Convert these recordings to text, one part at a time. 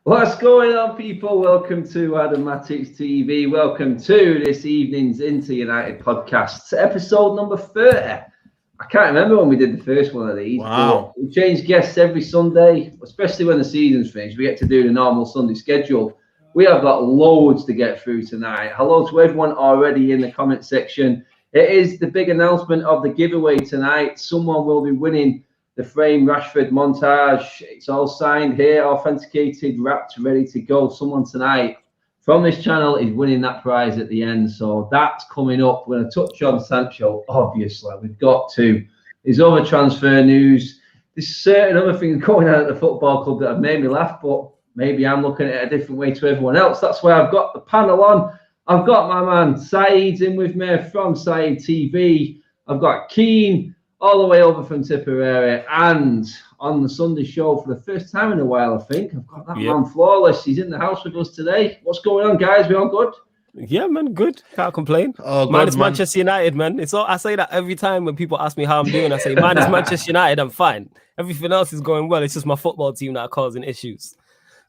What's going on, people? Welcome to Matic TV. Welcome to this evening's Inter United podcast, episode number 30. I can't remember when we did the first one of these. Wow. We change guests every Sunday, especially when the season's finished. We get to do the normal Sunday schedule. We have got loads to get through tonight. Hello to everyone already in the comment section. It is the big announcement of the giveaway tonight. Someone will be winning the frame Rashford montage. It's all signed here, authenticated, wrapped, ready to go. Someone tonight from this channel is winning that prize at the end. So that's coming up. We're going to touch on Sancho, obviously. We've got to. There's other transfer news. There's certain other things going on at the football club that have made me laugh, but maybe I'm looking at it a different way to everyone else. That's why I've got the panel on. I've got my man Saeed in with me from Saeed TV. I've got Keane all the way over from Tipperary, and on the Sunday show for the first time in a while, I think, I've got that man Flawless. He's in the house with us today. What's going on, guys? We all good? Yeah, man, good. Can't complain. Oh, man, it's Manchester United, man. It's all I say that every time when people ask me how I'm doing. I say, man, it's Manchester United. I'm fine. Everything else is going well. It's just my football team that are causing issues.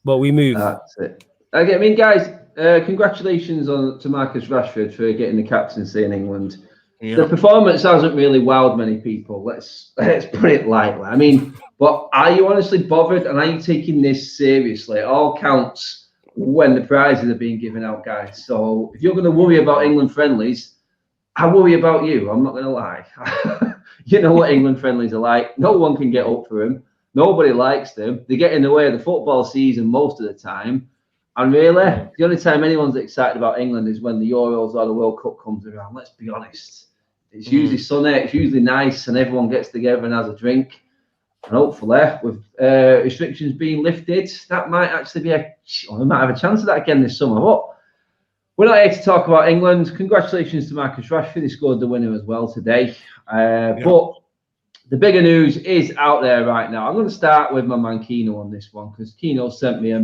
But we move. That's it. Okay, I mean, guys, congratulations to Marcus Rashford for getting the captaincy in England. Yeah. The performance hasn't really wowed many people. Let's put it lightly. I mean, but are you honestly bothered, and are you taking this seriously? It all counts when the prizes are being given out, guys. So if you're going to worry about England friendlies, I worry about you. I'm not going to lie. You know what England friendlies are like. No one can get up for them. Nobody likes them. They get in the way of the football season most of the time. And really, the only time anyone's excited about England is when the Euros or the World Cup comes around. Let's be honest. It's usually sunny, it's usually nice, and everyone gets together and has a drink. And hopefully, with restrictions being lifted, that might actually be we might have a chance of that again this summer. But we're not here to talk about England. Congratulations to Marcus Rashford. He scored the winner as well today. But the bigger news is out there right now. I'm going to start with my man Kino on this one, because Kino sent me a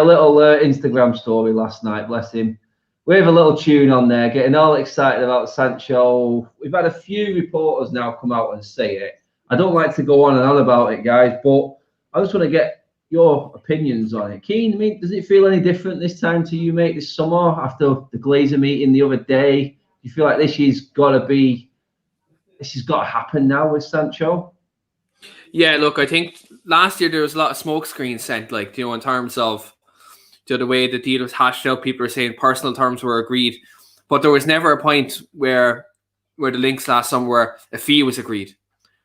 little Instagram story last night, bless him. We have a little tune on there, getting all excited about Sancho. We've had a few reporters now come out and say it. I don't like to go on and on about it, guys, but I just want to get your opinions on it. Keane, I mean, does it feel any different this time to you, mate, this summer after the Glazer meeting the other day? Do you feel like this has got to happen now with Sancho? Yeah, look, I think last year there was a lot of smoke screens sent, like, you know, in terms of the way the deal was hashed out. People are saying personal terms were agreed, but there was never a point where the links last summer where a fee was agreed.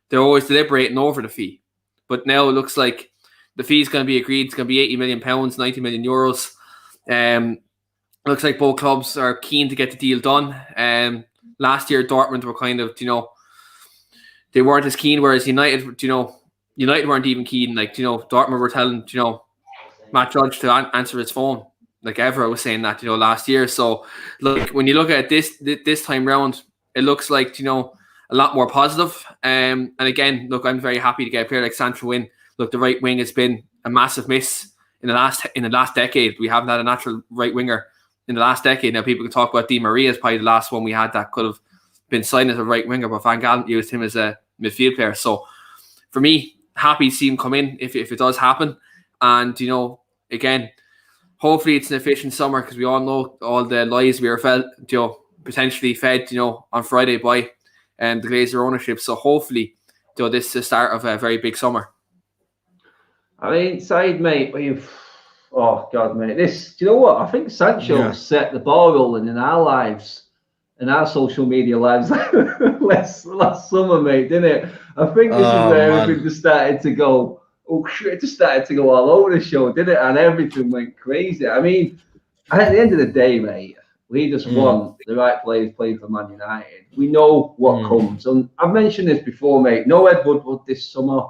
They're always deliberating over the fee, but now it looks like the fee is going to be agreed. It's going to be £80 million, 90 million euros. Looks like both clubs are keen to get the deal done. Last year Dortmund were kind of, you know, they weren't as keen, whereas United, you know, United weren't even keen. Like, you know, Dortmund were telling, you know, Matt Judge to answer his phone, like Evra was saying that, you know, last year. So, look, when you look at this time round, it looks like, you know, a lot more positive. And again, look, I'm very happy to get a player like Sancho in. Look, the right wing has been a massive miss in the last decade. We haven't had a natural right winger in the last decade. Now, people can talk about Di Maria as probably the last one we had that could have been signed as a right winger, but Van Gaal used him as a midfield player. So, for me, happy to see him come in if it does happen. And, you know, again, hopefully it's an efficient summer, because we all know all the lies we were potentially fed, you know, on Friday by the Glazer ownership. So hopefully, you know, this is the start of a very big summer. I mean, Saeed, mate, oh God, mate, do you know what? I think Sancho set the ball rolling in our lives, in our social media lives last summer, mate, didn't it? I think this is where everything just started to go. Oh shit, it just started to go all over the show, didn't it? And everything went crazy. I mean, at the end of the day, mate, we just want the right players playing for Man United. We know what comes. And I've mentioned this before, mate. No Ed Woodward this summer.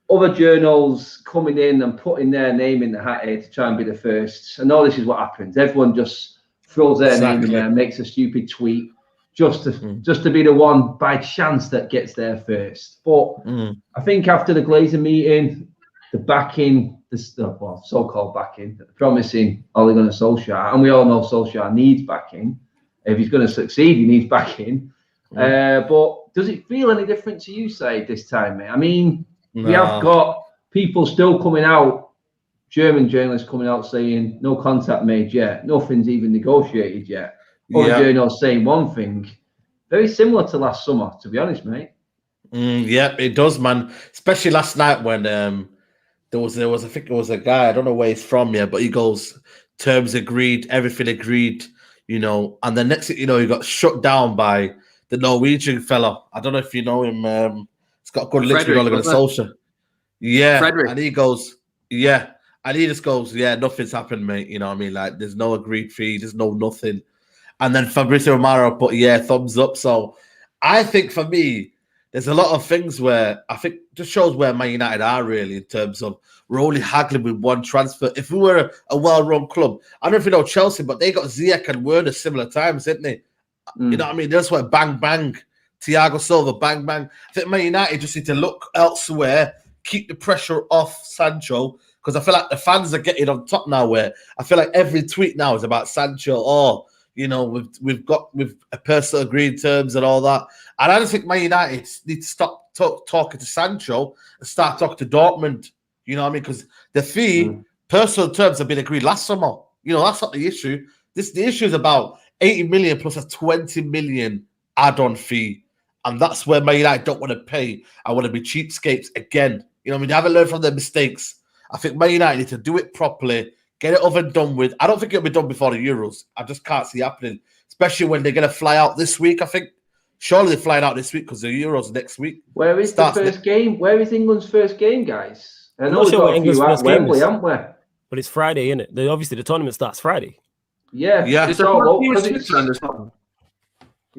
Other journals coming in and putting their name in the hat here to try and be the first. I know this is what happens. Everyone just throws their name in there and makes a stupid tweet just to be the one by chance that gets there first. But I think after the Glazer meeting, the backing, so-called backing, the promising Ole Gunnar Solskjaer, and we all know Solskjaer needs backing. If he's going to succeed, he needs backing. But does it feel any different to you, say, this time, mate? I mean, we have got people still coming out, German journalists coming out saying no contact made yet, nothing's even negotiated yet. Other journalists saying one thing. Very similar to last summer, to be honest, mate. Yeah, it does, man. Especially last night when there was I think it was a guy, I don't know where he's from, but he goes, terms agreed, everything agreed, and the next thing you know, he got shut down by the Norwegian fella. I don't know if you know him. He's got a good link with Ole Gunnar Solskjaer. Yeah, Frederick. And he goes, and he just goes, nothing's happened, mate. You know what I mean? Like, there's no agreed fee, there's no nothing. And then Fabrizio Romano put, thumbs up. So I think for me, there's a lot of things where I think just shows where Man United are really in terms of we're only haggling with one transfer. If we were a well-run club, I don't know if you know Chelsea, but they got Ziyech and Werner similar times, didn't they? You know what I mean? That's why bang, bang. Thiago Silva, bang, bang. I think Man United just need to look elsewhere, keep the pressure off Sancho, because I feel like the fans are getting on top now where I feel like every tweet now is about Sancho. We've got a person agreed terms and all that. And I just think Man United need to stop talking to Sancho and start talking to Dortmund. You know what I mean? Because the fee, personal terms have been agreed last summer. That's not the issue. The issue is about 80 million plus a 20 million add-on fee. And that's where Man United don't want to pay. I want to be cheapskates again. They haven't learned from their mistakes. I think Man United need to do it properly, get it over and done with. I don't think it'll be done before the Euros. I just can't see it happening, especially when they're going to fly out this week, I think. Surely they're flying out this week because the Euros next week. Where is the first game? Where is England's first game, guys? I know we've got a few at Wembley, haven't we? But it's Friday, isn't it? Obviously, the tournament starts Friday. Yeah. It's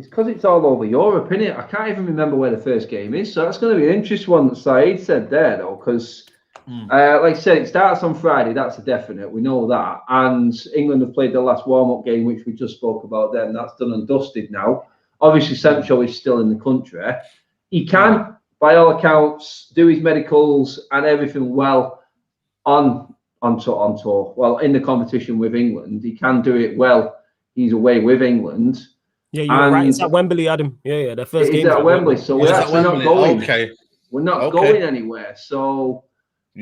because it's all over Europe, isn't it? I can't even remember where the first game is. So that's going to be an interesting one that Saeed said there, though, because... like I said, it starts on Friday. That's a definite. We know that. And England have played their last warm-up game, which we just spoke about then. That's done and dusted now. Obviously, Sancho is still in the country. He can, by all accounts, do his medicals and everything well on tour. Well, in the competition with England. He can do it well. He's away with England. Yeah, you're right. It's at Wembley, Adam. Yeah. The first game is at Wembley. So we're actually not going. Okay. We're not going anywhere. So...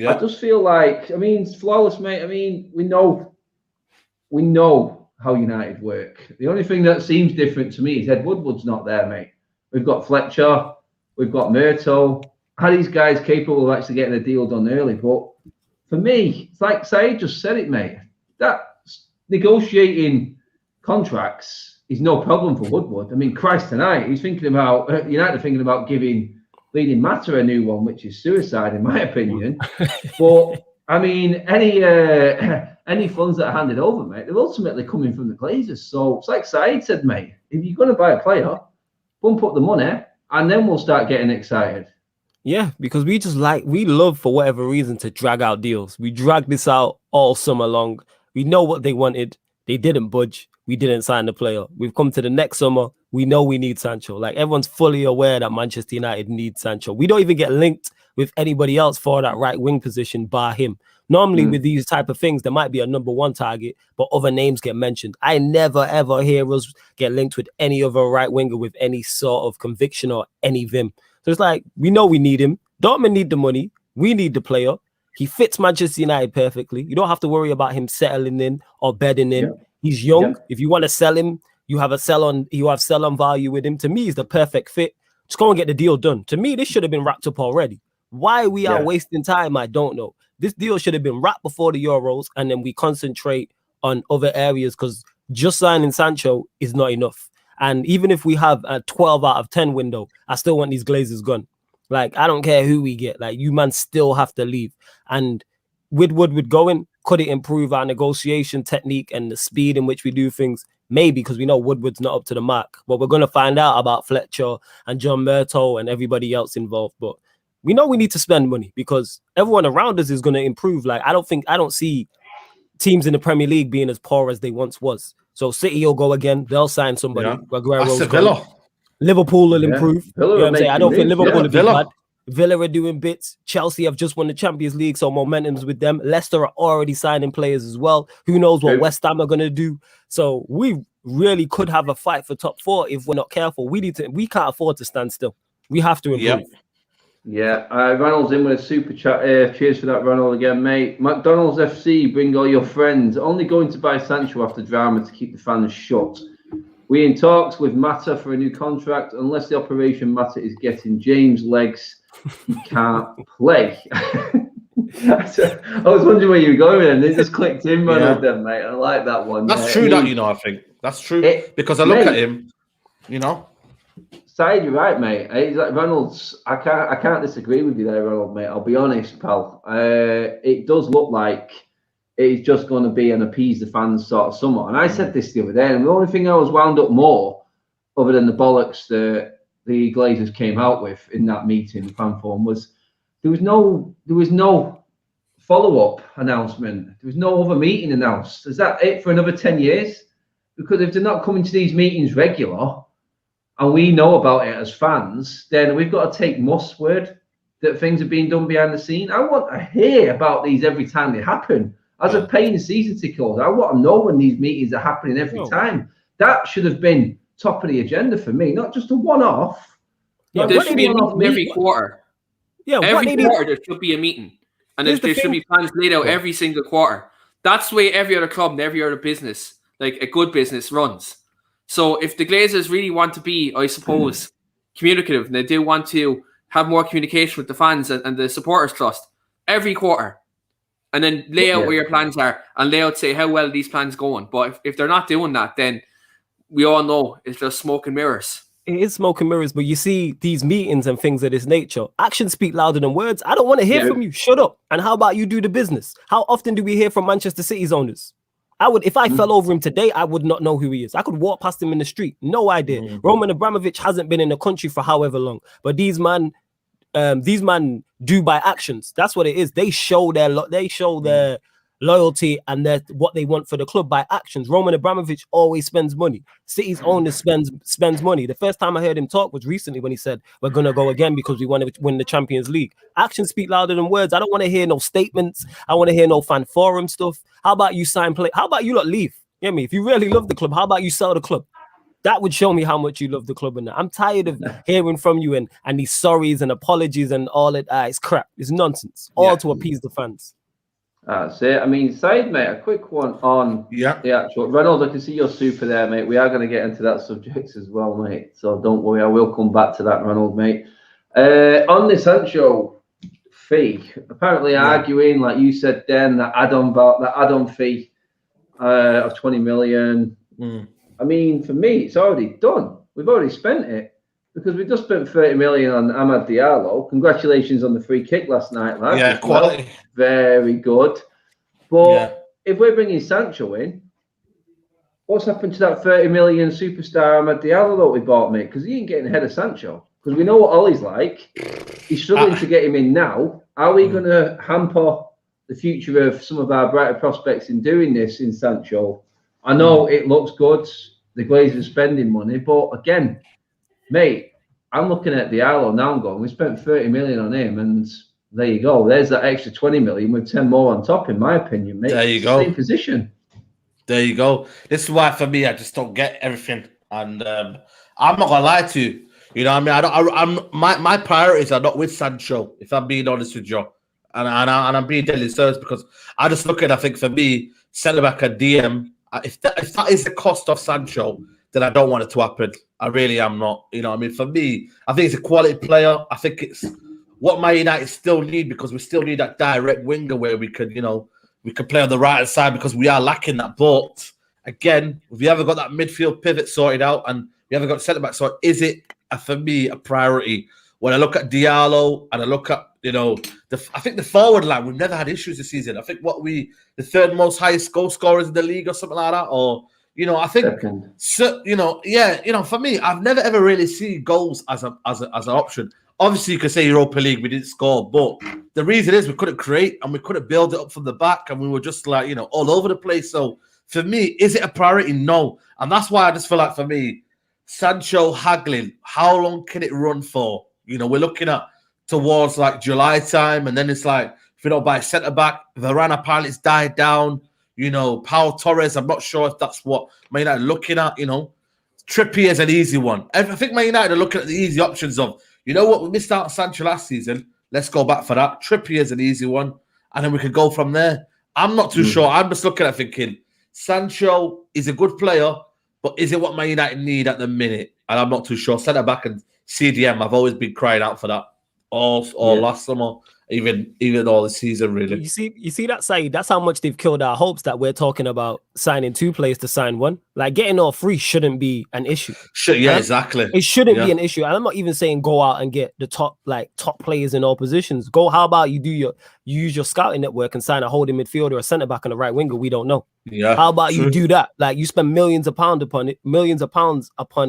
I just feel like, it's flawless, mate. We know how United work. The only thing that seems different to me is Ed Woodward's not there, mate. We've got Fletcher, we've got Murto. Are these guys capable of actually getting a deal done early? But for me, it's like Saeed just said it, mate. That negotiating contracts is no problem for Woodward. Christ tonight, he's thinking about United thinking about giving leading Matter a new one, which is suicide in my opinion. But any funds that are handed over, mate, they're ultimately coming from the Glazers. So it's like Saeed said, mate, if you're going to buy a player, bump up the money and then we'll start getting excited. Yeah, because we love for whatever reason to drag out deals. We dragged this out all summer long. We know what they wanted. They didn't budge. We didn't sign the player. We've come to the next summer. We know we need Sancho. Like, everyone's fully aware that Manchester United needs Sancho. We don't even get linked with anybody else for that right wing position bar him. Normally with these type of things, there might be a number one target, but other names get mentioned. I never, ever hear us get linked with any other right winger with any sort of conviction or any vim. So it's like, we know we need him. Dortmund need the money. We need the player. He fits Manchester United perfectly. You don't have to worry about him settling in or bedding in. Yeah. He's young. Yeah. If you want to sell him, you have sell-on value with him. To me, he's the perfect fit. Just go and get the deal done. To me, this should have been wrapped up already. Why we are wasting time, I don't know. This deal should have been wrapped before the Euros, and then we concentrate on other areas, because just signing Sancho is not enough. And even if we have a 12 out of 10 window, I still want these Glazers gone. Like, I don't care who we get. Like, you man still have to leave. And with Woodward going, could it improve our negotiation technique and the speed in which we do things? Maybe, because we know Woodward's not up to the mark. But we're going to find out about Fletcher and John Murto and everybody else involved. But we know we need to spend money because everyone around us is going to improve. Like, I don't see teams in the Premier League being as poor as they once was. So City will go again. They'll sign somebody. Villa. Liverpool will improve. You know what I'm saying? I don't think Liverpool will be bad. Villa are doing bits. Chelsea have just won the Champions League, so momentum's with them. Leicester are already signing players as well. Who knows what West Ham are going to do? So we really could have a fight for top 4 if we're not careful. We can't afford to stand still. We have to improve. Yeah, Ronald's in with a super chat. Cheers for that, Ronald, again, mate. McDonald's FC, bring all your friends. Only going to buy Sancho after drama to keep the fans shut. We in talks with Mata for a new contract. Unless the operation Mata is getting James legs, he can't play. I was wondering where you were going, and it just clicked in, Ronald, then, mate. I like that one. That's true, I think. That's true. Because I look at him, Side, you're right, mate. It's like Reynolds. I can't disagree with you there, Ronald, mate. I'll be honest, pal. It does look like it's just going to be an appease the fans sort of summer. And I said this the other day, and the only thing I was wound up more, other than the bollocks that the Glazers came out with in that meeting, the fan forum, was there was no follow-up announcement. There was no other meeting announced. Is that it for another 10 years? Because if they're not coming to these meetings regular, and we know about it as fans, then we've got to take Musk's word that things are being done behind the scene. I want to hear about these every time they happen. As a paying season ticket holder, I want to know when these meetings are happening every time. That should have been top of the agenda for me, not just a one-off. Yeah, there should be a meeting every quarter. Yeah, every quarter there should be a meeting. And there should be plans laid out every single quarter. That's the way every other club and every other business, like a good business, runs. So if the Glazers really want to be, I suppose, communicative, and they do want to have more communication with the fans and the supporters trust every quarter, and then lay out where your plans are and lay out, say how well these plans going. But if they're not doing that, then we all know it's just smoke and mirrors. It is smoke and mirrors, but you see these meetings and things of this nature. Actions speak louder than words. I don't want to hear from you. Shut up. And how about you do the business? How often do we hear from Manchester City's owners? If I fell over him today, I would not know who he is. I could walk past him in the street. No idea. Roman Abramovich hasn't been in the country for however long. But these man do by actions. That's what it is. They show their loyalty and what they want for the club by actions. Roman Abramovich always spends money. City's owner spends money. The first time I heard him talk was recently when he said, we're going to go again because we want to win the Champions League. Actions speak louder than words. I don't want to hear no statements. I want to hear no fan forum stuff. How about you sign play? How about you not leave? You know me? If you really love the club, how about you sell the club? That would show me how much you love the club. And I'm tired of hearing from you and these sorries and apologies and all that. It's crap. It's nonsense. All to appease the fans. That's it. I mean, Said, mate, a quick one on the actual. Ronald, I can see you're super there, mate. We are going to get into that subject as well, mate. So don't worry, I will come back to that, Ronald, mate. On this Sancho fee, apparently arguing, like you said, then that add-on fee of 20 million. I mean, for me, it's already done. We've already spent it because we just spent 30 million on Amad Diallo. Congratulations on the free kick last night, lad. Yeah, quality. Well. Very good. But if we're bringing Sancho in, what's happened to that 30 million superstar Amad Diallo that we bought, mate? Because he ain't getting ahead of Sancho. Because we know what Ollie's like. He's struggling to get him in now. Are we going to hamper the future of some of our brighter prospects in doing this in Sancho? I know it looks good. The Glazers are spending money. But again, mate, I'm looking at Diallo now and going, we spent 30 million on him and there you go. There's that extra 20 million with 10 more on top, in my opinion, mate. There you go. Same position. There you go. This is why, for me, I just don't get everything. And I'm not going to lie to you. You know what I mean? My priorities are not with Sancho, if I'm being honest with you. And I'm being deadly serious because I just look at, I think, for me, centre-back and DM, if that is the cost of Sancho, then I don't want it to happen. I really am not. You know what I mean? For me, I think it's a quality player. I think it's what Man United still need because we still need that direct winger where we could, we could play on the right side because we are lacking that. But again, if you haven't got that midfield pivot sorted out and you haven't got centre back, so is it for me a priority? When I look at Diallo and I look at, I think the forward line, we've never had issues this season. I think the third most highest goal scorers in the league or something like that, or. I think, for me, I've never ever really seen goals as an option. Obviously, you could say Europa League, we didn't score, but the reason is we couldn't create and we couldn't build it up from the back, and we were just like, all over the place. So for me, is it a priority? No, and that's why I just feel like for me, Sancho haggling, how long can it run for? We're looking at towards like July time, and then it's like if we don't buy centre back, Varane apparently it's died down. You know, Pau Torres, I'm not sure if that's what Man United are looking at, you know. Trippier is an easy one. I think Man United are looking at the easy options of, you know what, we missed out on Sancho last season. Let's go back for that. Trippier is an easy one. And then we could go from there. I'm not too sure. I'm just looking at thinking, Sancho is a good player, but is it what Man United need at the minute? And I'm not too sure. Centre back and CDM, I've always been crying out for that all last summer, even all the season, really. You see that side? That's how much they've killed our hopes that we're talking about signing 2 players to sign 1. Like getting all 3 shouldn't be an issue. Exactly. It shouldn't be an issue. And I'm not even saying go out and get the top players in all positions. How about you use your scouting network and sign a holding midfielder or a centre back and a right winger? We don't know. Yeah. How about you do that? Like you spend millions of pounds upon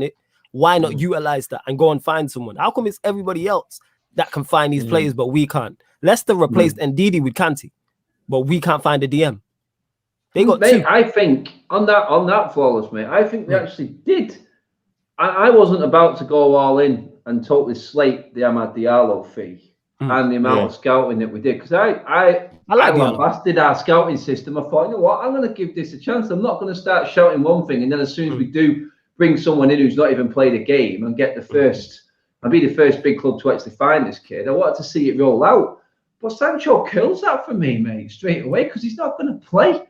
it. Why not utilize that and go and find someone? How come it's everybody else that can find these players, but we can't? Leicester replaced Ndidi with Kanté, but we can't find a DM. They got 2. I think on that flawless, mate. I think we actually did. I wasn't about to go all in and totally slate the Amad Diallo fee and the amount of scouting that we did, because I lambasted our scouting system. I thought, you know what, I'm going to give this a chance. I'm not going to start shouting one thing and then as soon as we do bring someone in who's not even played a game and get the first. I'll be the first big club to actually find this kid. I wanted to see it roll out. But Sancho kills that for me, mate, straight away, because he's not going to play.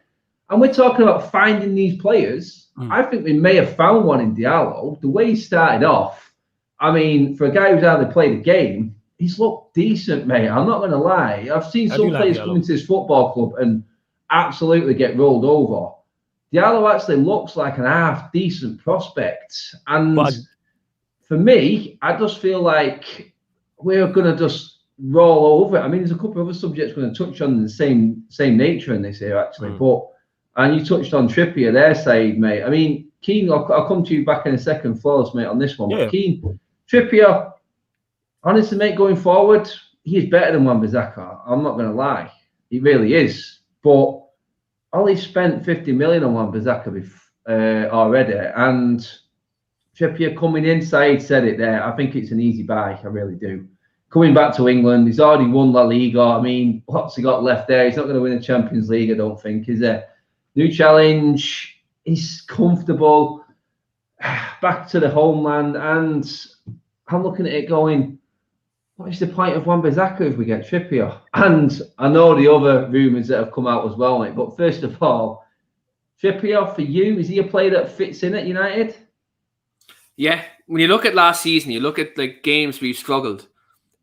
And we're talking about finding these players. I think we may have found one in Diallo. The way he started off, I mean, for a guy who's hardly played a game, he's looked decent, mate. I'm not going to lie. I've seen some players come into this football club and absolutely get rolled over. Diallo actually looks like an half-decent prospect. And for me, I just feel like we're going to just roll over it. I mean, there's a couple of other subjects we're going to touch on the same nature in this here, actually. And you touched on Trippier there, Said, mate. I mean, Keane, I'll come to you back in a second, flawless, mate, on this one. But Keane, Trippier, honestly, mate, going forward, he's better than Wan-Bissaka. I'm not going to lie. He really is. But Ollie spent 50 million on Wan-Bissaka already. And Trippier coming inside said it there. I think it's an easy buy. I really do. Coming back to England, he's already won La Liga. I mean, what's he got left there? He's not going to win a Champions League, I don't think, is there? New challenge. He's comfortable. Back to the homeland. And I'm looking at it going, what is the point of Wan-Bissaka if we get Trippier? And I know the other rumours that have come out as well, mate. But first of all, Trippier, for you, is he a player that fits in at United? Yeah. When you look at last season, you look at like games we've struggled.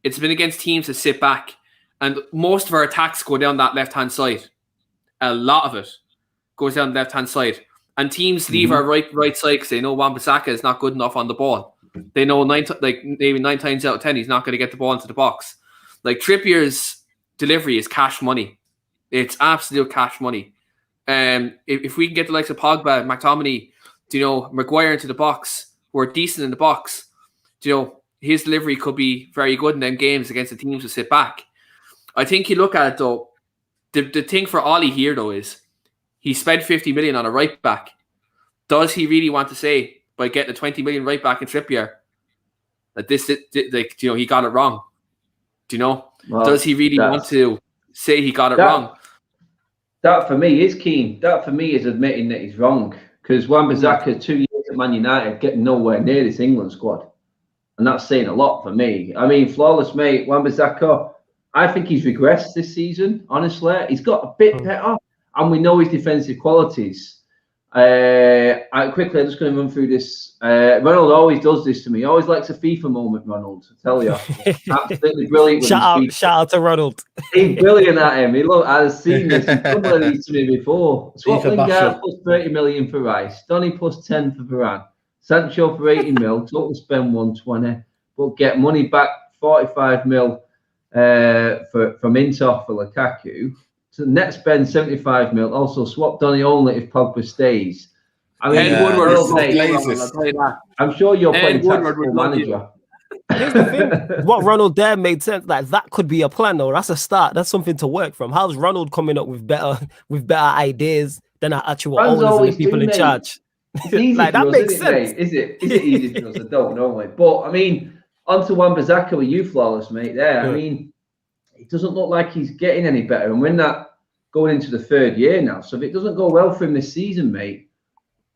It's been against teams that sit back, and most of our attacks go down that left-hand side. A lot of it goes down the left-hand side. And teams leave our right side because they know Wan-Bissaka is not good enough on the ball. They know maybe 9 times out of 10 he's not going to get the ball into the box. Like Trippier's delivery is cash money. It's absolute cash money. If we can get the likes of Pogba, McTominay, Maguire into the box, who are decent in the box, his delivery could be very good in them games against the teams who sit back. I think you look at it though, the thing for Ollie here though is he spent 50 million on a right back. Does he really want to say by getting the 20 million right back in Trippier that he got it wrong? Well, does he really want to say he got it wrong? That for me is Keane. That for me is admitting that he's wrong, because Wan-Bissaka 2 years at Man United getting nowhere near this England squad. And that's saying a lot for me. I mean, flawless, mate. Wan-Bissaka, I think he's regressed this season, honestly. He's got a bit better, and we know his defensive qualities. I'm just going to run through this. Ronald always does this to me. He always likes a FIFA moment, Ronald. I tell you. Absolutely brilliant. Shout out to Ronald. He's brilliant at him. I've seen this. He's done one of these to me before. Swap Lingard plus 30 million for Rice. Donny plus 10 for Varane. Sancho for 80 mil, total spend 120, but get money back 45 mil from Inter for Lukaku. So net spend 75 mil. Also swap Donny only if Pogba stays. I mean, I'm sure you're playing tactical manager. Here's the thing. What Ronald there made sense. Like that could be a plan, though. That's a start. That's something to work from. How's Ronald coming up with better ideas than our actual owners and the people in charge? Like that makes sense. Is it easy for us? I don't know, mate. But I mean, onto Wan-Bissaka with you, flawless, mate. There, I mean, it doesn't look like he's getting any better. And when that going into the 3rd year now. So if it doesn't go well for him this season, mate,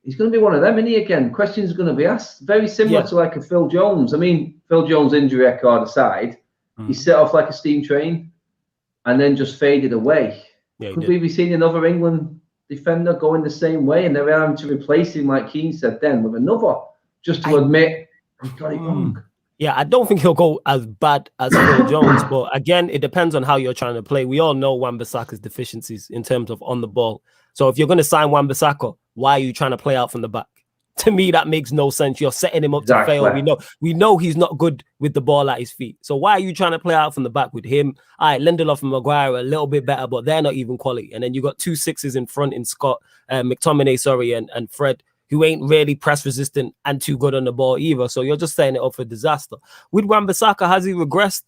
he's going to be one of them, isn't he, again? Questions are going to be asked. Very similar to like a Phil Jones. I mean, Phil Jones' injury record aside, he set off like a steam train and then just faded away. Yeah, could we be seeing another England defender going the same way? And they're having to replace him, like Keane said then, with another, just to admit he got it wrong. Yeah, I don't think he'll go as bad as Phil Jones, but again, it depends on how you're trying to play. We all know Wan-Bissaka's deficiencies in terms of on the ball. So if you're going to sign Wan-Bissaka, why are you trying to play out from the back? To me, that makes no sense. You're setting him up to fail. We know he's not good with the ball at his feet. So why are you trying to play out from the back with him? All right, Lindelof and Maguire are a little bit better, but they're not even quality. And then you got 2 6s in front in McTominay, and Fred, who ain't really press resistant and too good on the ball either. So you're just setting it up for disaster. With Wan-Bissaka, has he regressed?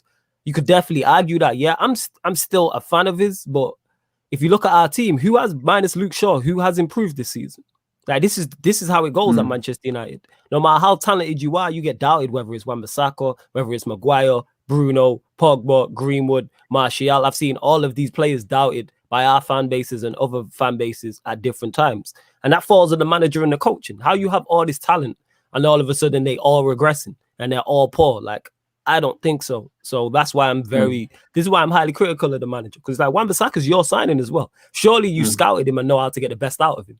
You could definitely argue that. Yeah, I'm still a fan of his, but if you look at our team, who has, minus Luke Shaw, who has improved this season? Like this is how it goes at Manchester United. No matter how talented you are, you get doubted, whether it's Wan-Bissaka, whether it's Maguire, Bruno, Pogba, Greenwood, Martial. I've seen all of these players doubted by our fan bases and other fan bases at different times. And that falls on the manager and the coaching. How you have all this talent and all of a sudden they all regressing and they're all poor. Like, I don't think so. So that's why this is why I'm highly critical of the manager. Because like Wan-Bissaka is your signing as well. Surely you scouted him and know how to get the best out of him.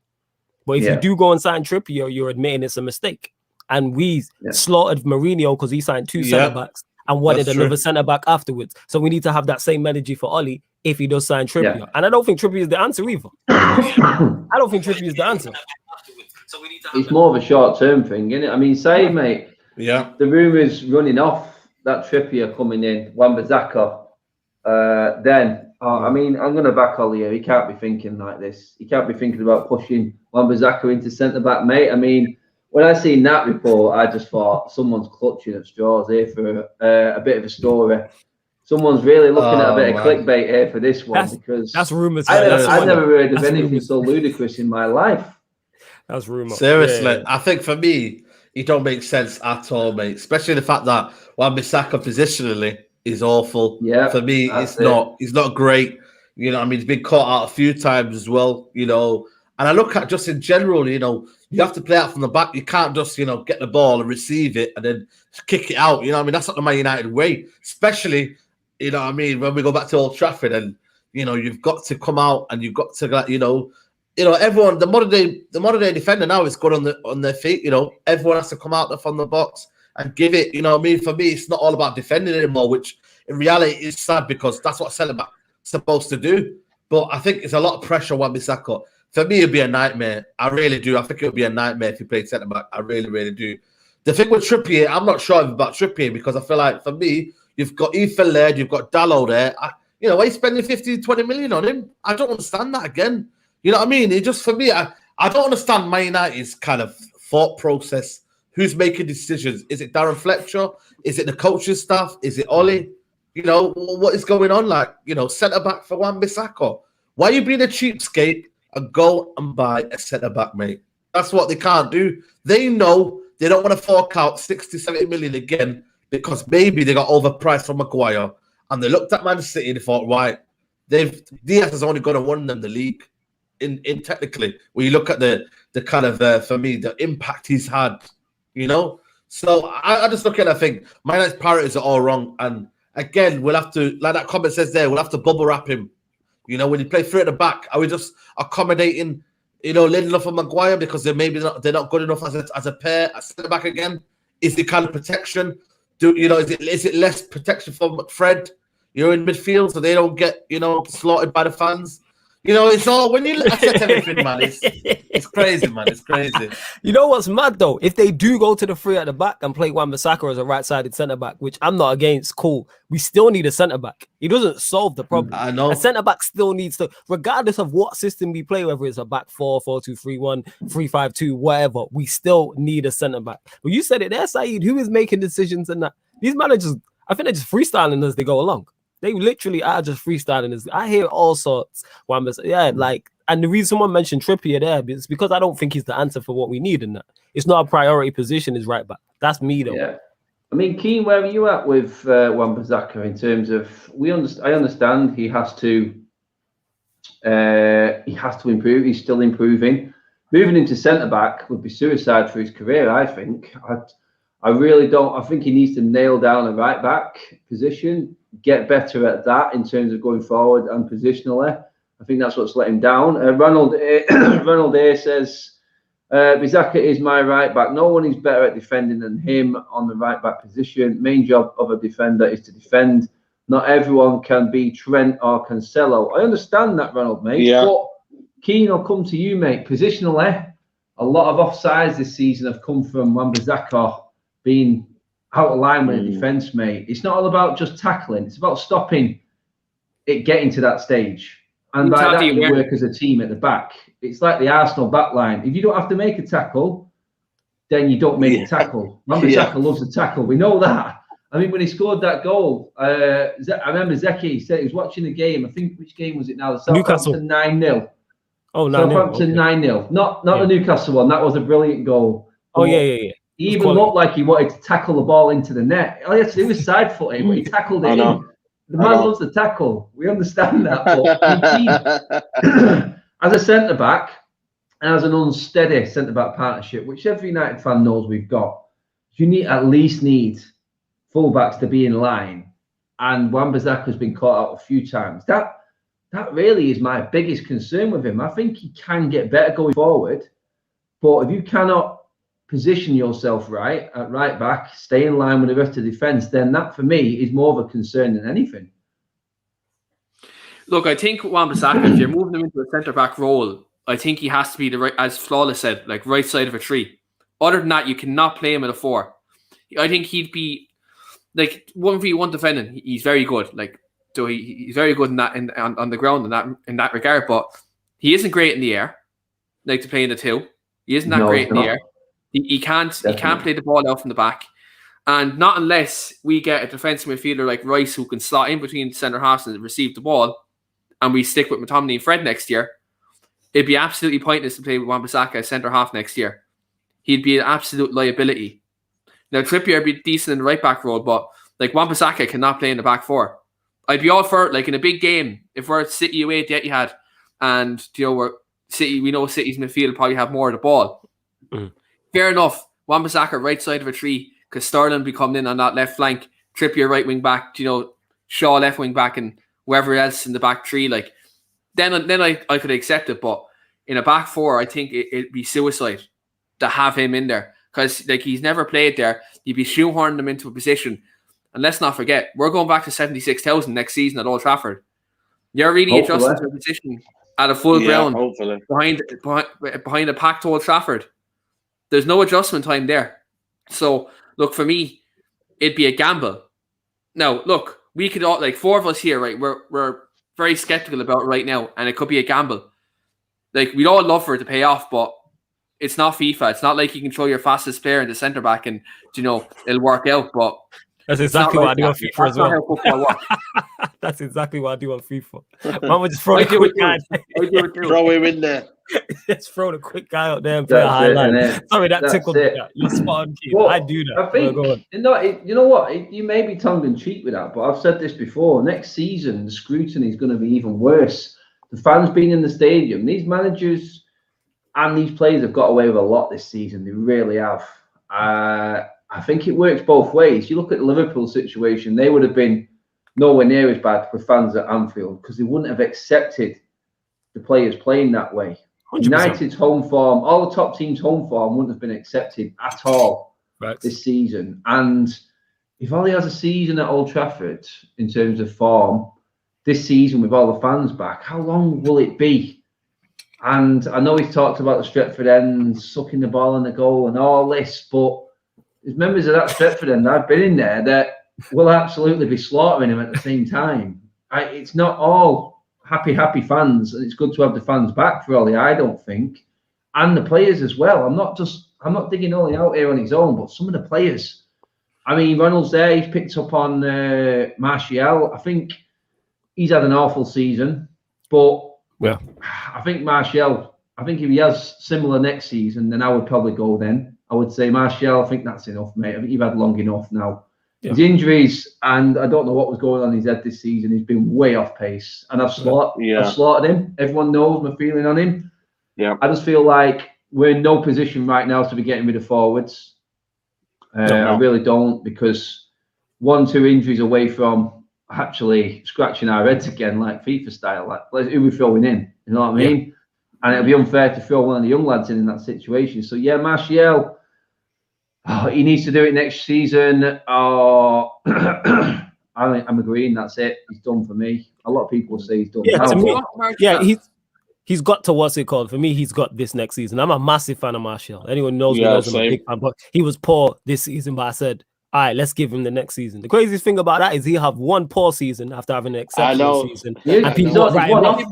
But if you do go and sign Trippier, you're admitting it's a mistake. And we slaughtered Mourinho because he signed 2 centre-backs and wanted another centre-back afterwards. So we need to have that same energy for Oli if he does sign Trippier. Yeah. And I don't think Trippier is the answer either. I don't think Trippier is the answer. It's more of a short-term thing, isn't it? I mean, say, mate, the rumours running off that Trippier coming in, Wan-Bissaka, I mean, I'm going to back Oli here. He can't be thinking like this. He can't be thinking about pushing Wan-Bissaka into centre-back, mate. I mean, when I seen that report, I just thought someone's clutching at straws here for a bit of a story. Someone's really looking at a bit of clickbait here for this one because that's rumours. I never heard of anything so ludicrous in my life. That's rumour. Seriously, I think for me, it don't make sense at all, mate. Especially the fact that Wan-Bissaka positionally is awful. Yeah, for me, it's not. He's not great. You know, I mean, he's been caught out a few times as well. You know, and I look at just in general. You know, you have to play out from the back. You can't just get the ball and receive it and then kick it out. You know, what I mean, that's not the Man United way. Especially, you know, what I mean, when we go back to Old Trafford and you've got to come out and you've got to everyone. The modern day defender now is good on their feet. You know, everyone has to come out from the box and give it, what I mean? For me, it's not all about defending anymore, which in reality is sad because that's what centre-back supposed to do. But I think it's a lot of pressure on Wan-Bissaka. For me, it'd be a nightmare. I really do. I think it would be a nightmare if he played centre-back. I really, really do. The thing with Trippier, I'm not sure about Trippier because I feel like, for me, you've got Ethan there, you've got Dalot there. Why are you spending 15, 20 million on him? I don't understand that again. You know what I mean? It just, for me, I don't understand Man United's kind of thought process. Who's making decisions? Is it Darren Fletcher? Is it the coaching staff? Is it Oli? What is going on? Like, centre-back for Wan-Bissaka. Why are you being a cheapskate and go and buy a centre-back, mate? That's what they can't do. They know they don't want to fork out 60, 70 million again because maybe they got overpriced from Maguire. And they looked at Man City and they thought, right, Diaz has only gone and won them the league. In technically, when you look at the kind of, for me, the impact he's had, So I just look at it, I think Man United's priorities are all wrong. And again, we'll have to, like that comment says there, we'll have to bubble wrap him. When you play 3 at the back, are we just accommodating, Lindelof and Maguire because they're not good enough as a pair at centre back again? Is it kind of protection? Is it less protection from Fred? In midfield so they don't get slaughtered by the fans. It's all when you look at everything, man. It's crazy, man. It's crazy. You know what's mad though? If they do go to the 3 at the back and play Wan-Bissaka as a right-sided centre back, which I'm not against, cool. We still need a centre back. He doesn't solve the problem. I know. A centre back still needs to, regardless of what system we play, whether it's a back 4, 4-2-3-1, 3-5-2, whatever. We still need a centre back. But you said it there, Saeed. Who is making decisions and that? These managers, I think they're just freestyling as they go along. They literally are just freestyling this. I hear all sorts. And the reason someone mentioned Trippier there is because I don't think he's the answer for what we need in that. It's not a priority position, is right back. That's me though. Yeah. I mean, Keane, where are you at with Wan-Bissaka in terms of I understand he has to He has to improve. He's still improving. Moving into centre back would be suicide for his career, I think. I really don't. I think he needs to nail down a right back position, get better at that in terms of going forward and positionally. I think that's what's let him down. Ronald A says, Bissaka is my right back. No one is better at defending than him on the right back position. Main job of a defender is to defend. Not everyone can be Trent or Cancelo. I understand that, Ronald, mate. Yeah. But Keane, I'll come to you, mate. Positionally, a lot of offsides this season have come from Wan-Bissaka being out of line with the defence, mate. It's not all about just tackling. It's about stopping it getting to that stage. And by that, you work as a team at the back. It's like the Arsenal back line. If you don't have to make a tackle, then you don't make a tackle. Wan-Bissaka loves a tackle. We know that. I mean, when he scored that goal, I remember Zeki said he was watching the game. I think, which game was it now? The Southampton 9-0. Oh, 9-0. Southampton 9-0. Not the Newcastle one. That was a brilliant goal. Oh, yeah. He even looked like he wanted to tackle the ball into the net. All he had to do was side foot him, but he tackled it in. The man loves the tackle. We understand that. But as a centre-back, and as an unsteady centre-back partnership, which every United fan knows we've got, you at least need full-backs to be in line. And Wan-Bissaka has been caught out a few times. That really is my biggest concern with him. I think he can get better going forward. But if you cannot position yourself right at right back, stay in line with the rest of the defence, then that for me is more of a concern than anything. Look, I think Wan-Bissaka, if you're moving him into a centre back role, I think he has to be the right, as Flawless said, like right side of a tree. Other than that, you cannot play him at a 4. I think he'd be like 1v1 defending. He's very good. Like, so he's very good in that on the ground in that regard. But he isn't great in the air. Like to play in the 2, he isn't that great in the air. He can't play the ball out from the back, and not unless we get a defensive midfielder like Rice who can slot in between centre halves and receive the ball, and we stick with McTominay and Fred next year. It'd be absolutely pointless to play with Wan-Bissaka as centre half next year. He'd be an absolute liability. Now Trippier would be decent in the right back role, but like Wan-Bissaka cannot play in the back 4. I'd be all for like in a big game if we're at City away at the Etihad, and we know City's midfield will probably have more of the ball. Fair enough. Wan-Bissaka right side of a tree because Sterling be coming in on that left flank. Trippier right wing back. Shaw left wing back, and whoever else in the back 3. Like then I could accept it. But in a back 4, I think it'd be suicide to have him in there because like he's never played there. You'd be shoehorning him into a position. And let's not forget, we're going back to 76,000 next season at Old Trafford. You're really adjusting to a position at a full ground behind a packed Old Trafford. There's no adjustment time there. So, look, for me, it'd be a gamble. Now, look, we could all, like 4 of us here, right, we're very skeptical about it right now, and it could be a gamble. Like, we'd all love for it to pay off, but it's not FIFA. It's not like you can throw your fastest player in the centre-back and, it'll work out, but that's exactly what I do on FIFA as well. That's exactly what I do on FIFA. Man would just throw a quick guy. Throw him in there. Just throw the quick guy out there and play a highlight. Sorry, that tickled me. You're spot on, Keith. Well, I do that. I think, you know what? You may be tongue-in-cheek with that, but I've said this before. Next season, the scrutiny is going to be even worse. The fans being in the stadium, these managers and these players have got away with a lot this season. They really have. I think it works both ways. You look at the Liverpool situation, they would have been nowhere near as bad for fans at Anfield because they wouldn't have accepted the players playing that way. 100%. United's home form, all the top teams' home form wouldn't have been accepted at all this season. And if Ollie has a season at Old Trafford in terms of form, this season with all the fans back, how long will it be? And I know he's talked about the Stretford end, sucking the ball in the goal and all this, but there's members of that Stretford end I've been in there that will absolutely be slaughtering him at the same time. It's not all happy fans, and it's good to have the fans back for Ollie, I don't think, and the players as well. I'm not digging Ollie out here on his own, but some of the players. I mean, Ronald's there. He's picked up on Martial. I think he's had an awful season, but I think Martial. I think if he has similar next season, then I would probably go then. I would say, Martial, I think that's enough, mate. I think you've had long enough now. His injuries, and I don't know what was going on in his head this season. He's been way off pace, and I've slaughtered him. Everyone knows my feeling on him. Yeah, I just feel like we're in no position right now to be getting rid of forwards. I really don't, because 1-2 injuries away from actually scratching our heads again, like FIFA style. Like who we throwing in? You know what I mean? Yeah. And it'd be unfair to throw one of the young lads in that situation. So yeah, Martial. He needs to do it next season, or I'm agreeing. That's it. He's done for me. A lot of people say he's done. Yeah, to me, he's got to what's it called? For me, he's got this next season. I'm a massive fan of Martial. Anyone knows me knows I'm a big fan. But he was poor this season. But I said, all right, let's give him the next season. The craziest thing about that is he have one poor season after having an exceptional season. Yeah, and people he's on off.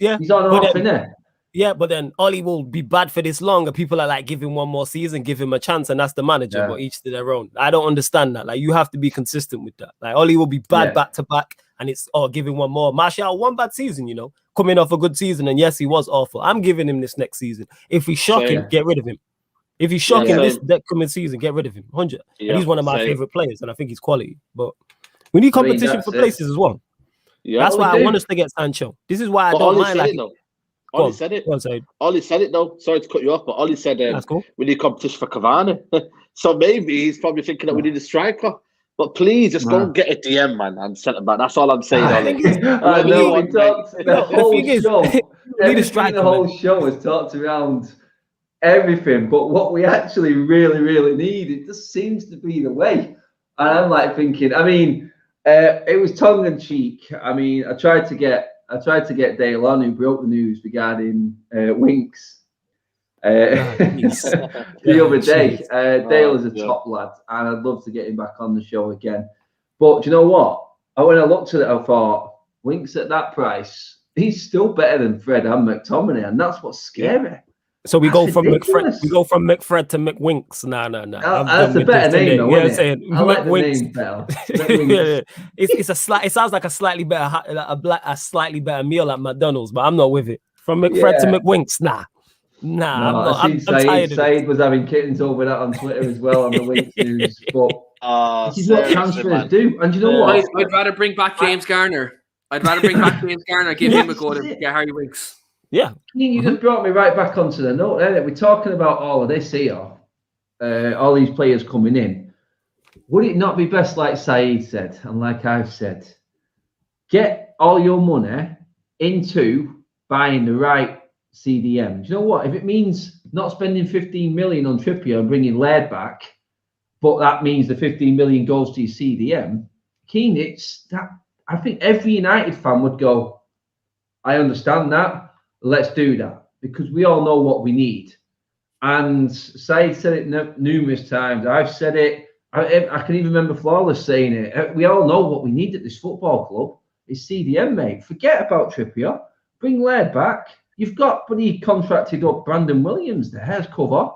Yeah, he's on and off, isn't it? Yeah, but then Ollie will be bad for this long, and people are like, give him one more season, give him a chance, and that's the manager. Yeah. But each to their own. I don't understand that. Like, you have to be consistent with that. Like, Ollie will be bad back to back, and it's give him one more. Martial, one bad season, you know, coming off a good season, and yes, he was awful. I'm giving him this next season. If he's shocking, get rid of him. If he's shocking this coming season, get rid of him. 100. Yeah, and he's one of my favorite players, and I think he's quality. But we need competition for places as well. Yeah, that's why I want us to get Sancho. This is why I don't mind. Like, Ollie said it. Ollie said it though. Sorry to cut you off, but Ollie said we need competition for Cavani. So maybe he's probably thinking that we need a striker. But please just go and get a DM, man, and send it back. That's all I'm saying. I know. The whole show has talked around everything, but what we actually really need, it just seems to be the way. And I'm like thinking, I mean, it was tongue in cheek. I mean, I tried to get Dale on, who broke the news regarding Winks the other day. Dale is a top lad, and I'd love to get him back on the show again. But do you know what? When I looked at it, I thought, Winks at that price, he's still better than Fred and McTominay, and that's what's scary. So we go from McFred, McFred to McWinks. No. That's a better name, though. Yeah, saying I like the name better. It sounds like a slightly better meal at McDonald's, but I'm not with it. From McFred to McWinks, nah. I'm tired. Said was having kittens over that on Twitter as well on the Winks news. But this is what transfers do. And you know what? I'd rather bring back James Garner. Give him a go to get Harry Winks. Yeah. You just brought me right back onto the note there. We're talking about all of this here, all these players coming in. Would it not be best, like Saeed said, and like I've said, get all your money into buying the right CDM? Do you know what? If it means not spending 15 million on Trippier and bringing Laird back, but that means the 15 million goes to your CDM, Keane, it's that. I think every United fan would go, I understand that. Let's do that, because we all know what we need. And Said said it numerous times. I've said it. I can even remember Flawless saying it. We all know what we need at this football club is CDM, mate. Forget about Trippier. Bring Laird back. You've got, but he contracted up Brandon Williams there as cover.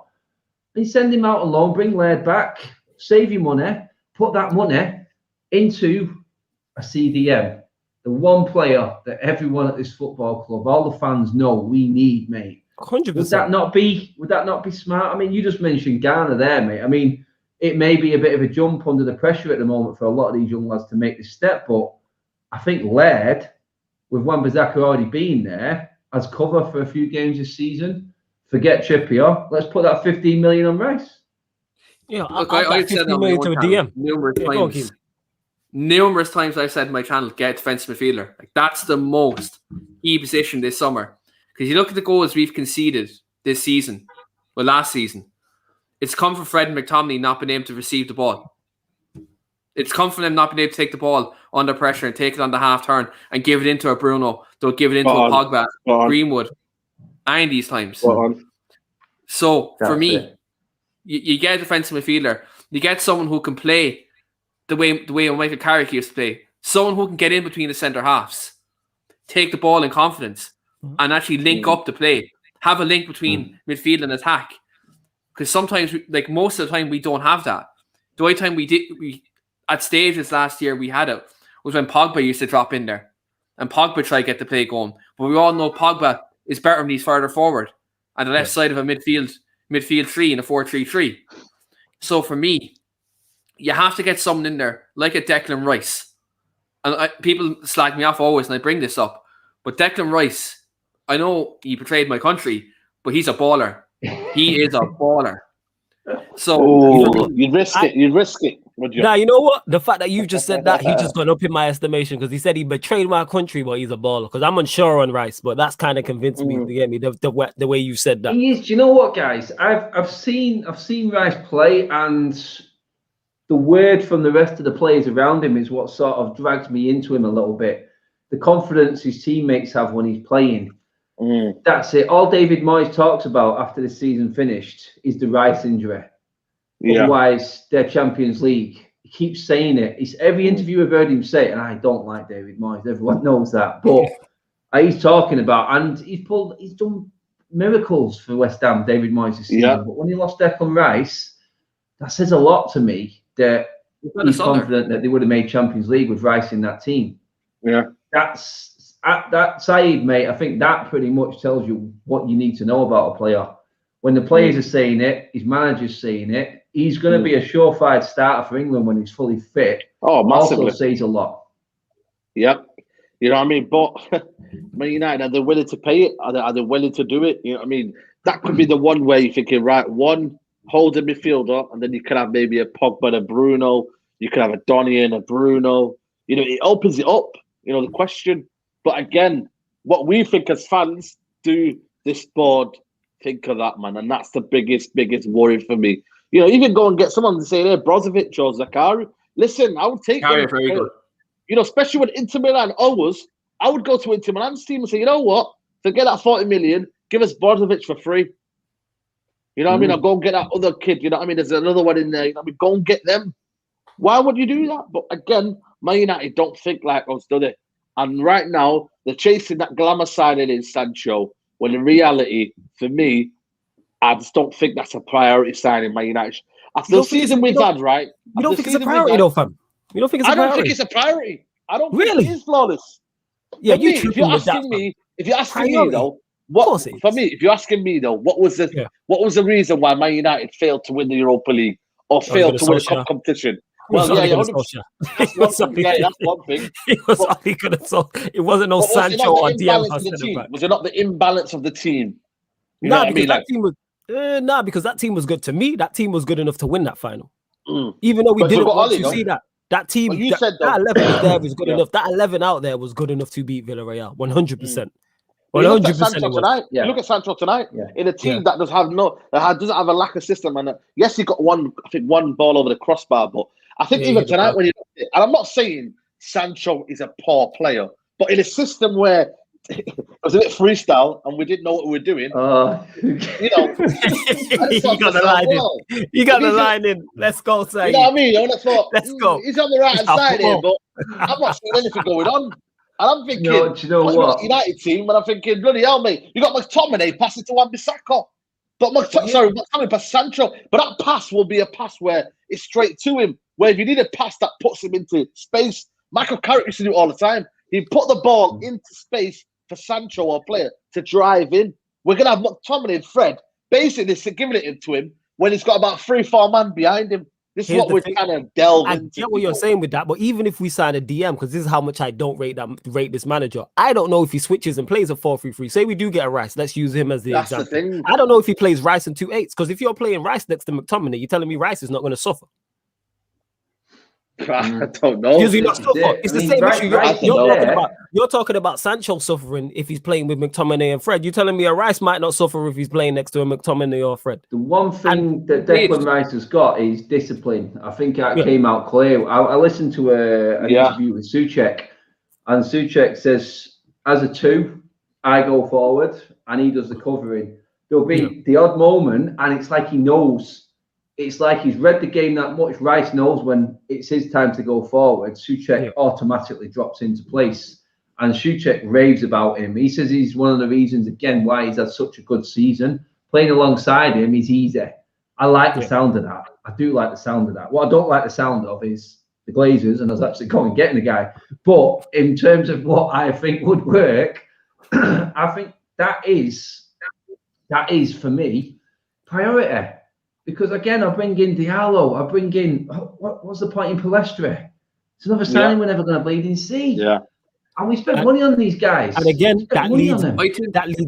And send him out alone. Bring Laird back. Save your money. Put that money into a CDM. The one player that everyone at this football club, all the fans know we need, mate. 100%. Would that not be smart? I mean, you just mentioned Garner there, mate. I mean, it may be a bit of a jump under the pressure at the moment for a lot of these young lads to make this step, but I think Laird, with Wan-Bissaka already being there, as cover for a few games this season. Forget Trippier. Let's put that 15 million on Rice. Yeah, look, I've said that to a DM numerous times I've said in my channel, get defensive midfielder. Like, that's the most key position this summer. Because you look at the goals we've conceded this season, well, last season, it's come from Fred and McTominay not being able to receive the ball. It's come from them not being able to take the ball under pressure and take it on the half turn and give it into a Bruno, don't give it into a Pogba, Greenwood, and these times. So for me, you get a defensive midfielder, you get someone who can play the way Michael Carrick used to play, someone who can get in between the centre halves, take the ball in confidence, and actually link up the play, have a link between midfield and attack. Because sometimes, like most of the time, we don't have that. The only time we at stages last year we had it was when Pogba used to drop in there, and Pogba tried to get the play going. But we all know Pogba is better when he's further forward on the left side of a midfield 3 in a 4-3-3. So for me, you have to get someone in there, like a Declan Rice. And people slag me off always, and I bring this up. But Declan Rice, I know he betrayed my country, but he's a baller. He is a baller. So you'd risk it. You'd risk it. Would you? Nah, you know what? The fact that you just said that, he just gone up in my estimation because he said he betrayed my country, but he's a baller. Because I'm unsure on Rice, but that's kind of convinced me to get me the way you said that. He is. Do you know what, guys? I've seen Rice play, and the word from the rest of the players around him is what sort of drags me into him a little bit. The confidence his teammates have when he's playing. That's it. All David Moyes talks about after the season finished is the Rice injury. Yeah. Otherwise, they're Champions League. He keeps saying it. It's every interview I've heard him say it, and I don't like David Moyes. Everyone knows that. But he's talking about, and he's done miracles for West Ham, David Moyes this season. Yeah. But when he lost Declan Rice, that says a lot to me that he's confident that they would have made Champions League with Rice in that team. Yeah. That's at that side, mate. I think that pretty much tells you what you need to know about a player. When the players are saying it, his manager's saying it, he's going to be a surefire starter for England when he's fully fit. Oh, massively. Also says a lot. Yep. You know what I mean? But Man United, are they willing to pay it? Are they willing to do it? You know what I mean? That could be the one way you're thinking, right, one, hold a midfielder, and then you could have maybe a Pogba and a Bruno. You could have a Donny and a Bruno. You know, it opens it up, you know, the question. But again, what we think as fans, do this board think of that, man? And that's the biggest worry for me. You know, even go and get someone to say, hey, Brozovic or Zakari. Listen, I would take them. Very good. You know, especially when Inter Milan owe us, I would go to Inter Milan's team and say, you know what? Forget that 40 million. Give us Brozovic for free. You know what I mean? I'll go and get that other kid. You know what I mean? There's another one in there. You know what I mean? Go and get them. Why would you do that? But again, Man United don't think like us, do they? And right now, they're chasing that glamour signing in Sancho, when in reality, for me, I just don't think that's a priority signing, Man United. After the season we've had, right? You don't think it's a priority, though, fam? You don't think it's a priority? I don't think it's a priority. I don't think it is, Flawless. Yeah, if you're asking me, though, what for me? If you're asking me though, what was the reason why Man United failed to win the Europa League or failed to win a competition? Well, that's one thing. It was only good at all. It wasn't no Sancho or DM. Was it not the imbalance of the team? Because that team was good to me. That team was good enough to win that final. Even though we didn't want to see that. That team, that 11 was there was good enough. That 11 out there was good enough to beat Villarreal, 100%. 100%. Look at Sancho tonight in a team that doesn't have a lack of system. And yes, he got one ball over the crossbar, but I think even tonight and I'm not saying Sancho is a poor player, but in a system where it was a bit freestyle and we didn't know what we were doing, you know, you got the line in. You got the line in. Let's go, say. You know what I mean? I thought, let's go. He's on the right side here, but I'm not seeing anything going on. And I'm thinking, do you know what? United team, and I'm thinking, bloody hell, mate, you got McTominay passing to Wan-Bissaka. But McTominay passed Sancho. But that pass will be a pass where it's straight to him. Where if you need a pass that puts him into space, Michael Carrick used to do it all the time. He put the ball into space for Sancho or player to drive in. We're going to have McTominay and Fred basically giving it to him when he's got about 3-4 men behind him. This is what we're trying to delve into. I get what you're saying with that, but even if we sign a DM, because this is how much I don't rate this manager, I don't know if he switches and plays a 4-3-3. Say we do get a Rice, let's use him as the example. The thing. I don't know if he plays Rice and 2 8s, because if you're playing Rice next to McTominay, you're telling me Rice is not going to suffer. I don't know. Does he not suffer? It's the same issue. You're talking about Sancho suffering if he's playing with McTominay and Fred. You're telling me a Rice might not suffer if he's playing next to a McTominay or Fred. The one thing that Declan Rice has got is discipline. I think that came out clear. I listened to an interview with Souček, and Souček says, as a 2, I go forward and he does the covering. There'll be the odd moment, and it's like he knows. It's like he's read the game that much. Rice knows when it's his time to go forward. Souček automatically drops into place. And Souček raves about him. He says he's one of the reasons, again, why he's had such a good season. Playing alongside him is easy. I like the sound of that. I do like the sound of that. What I don't like the sound of is the Glazers, and I was actually going and getting the guy. But in terms of what I think would work, I think that is for me, priority. Because again, I bring in Diallo. I bring in what's the point in Palestra? It's another signing we're never going to bleed in see. Yeah. And we spent money on these guys. And again, that leads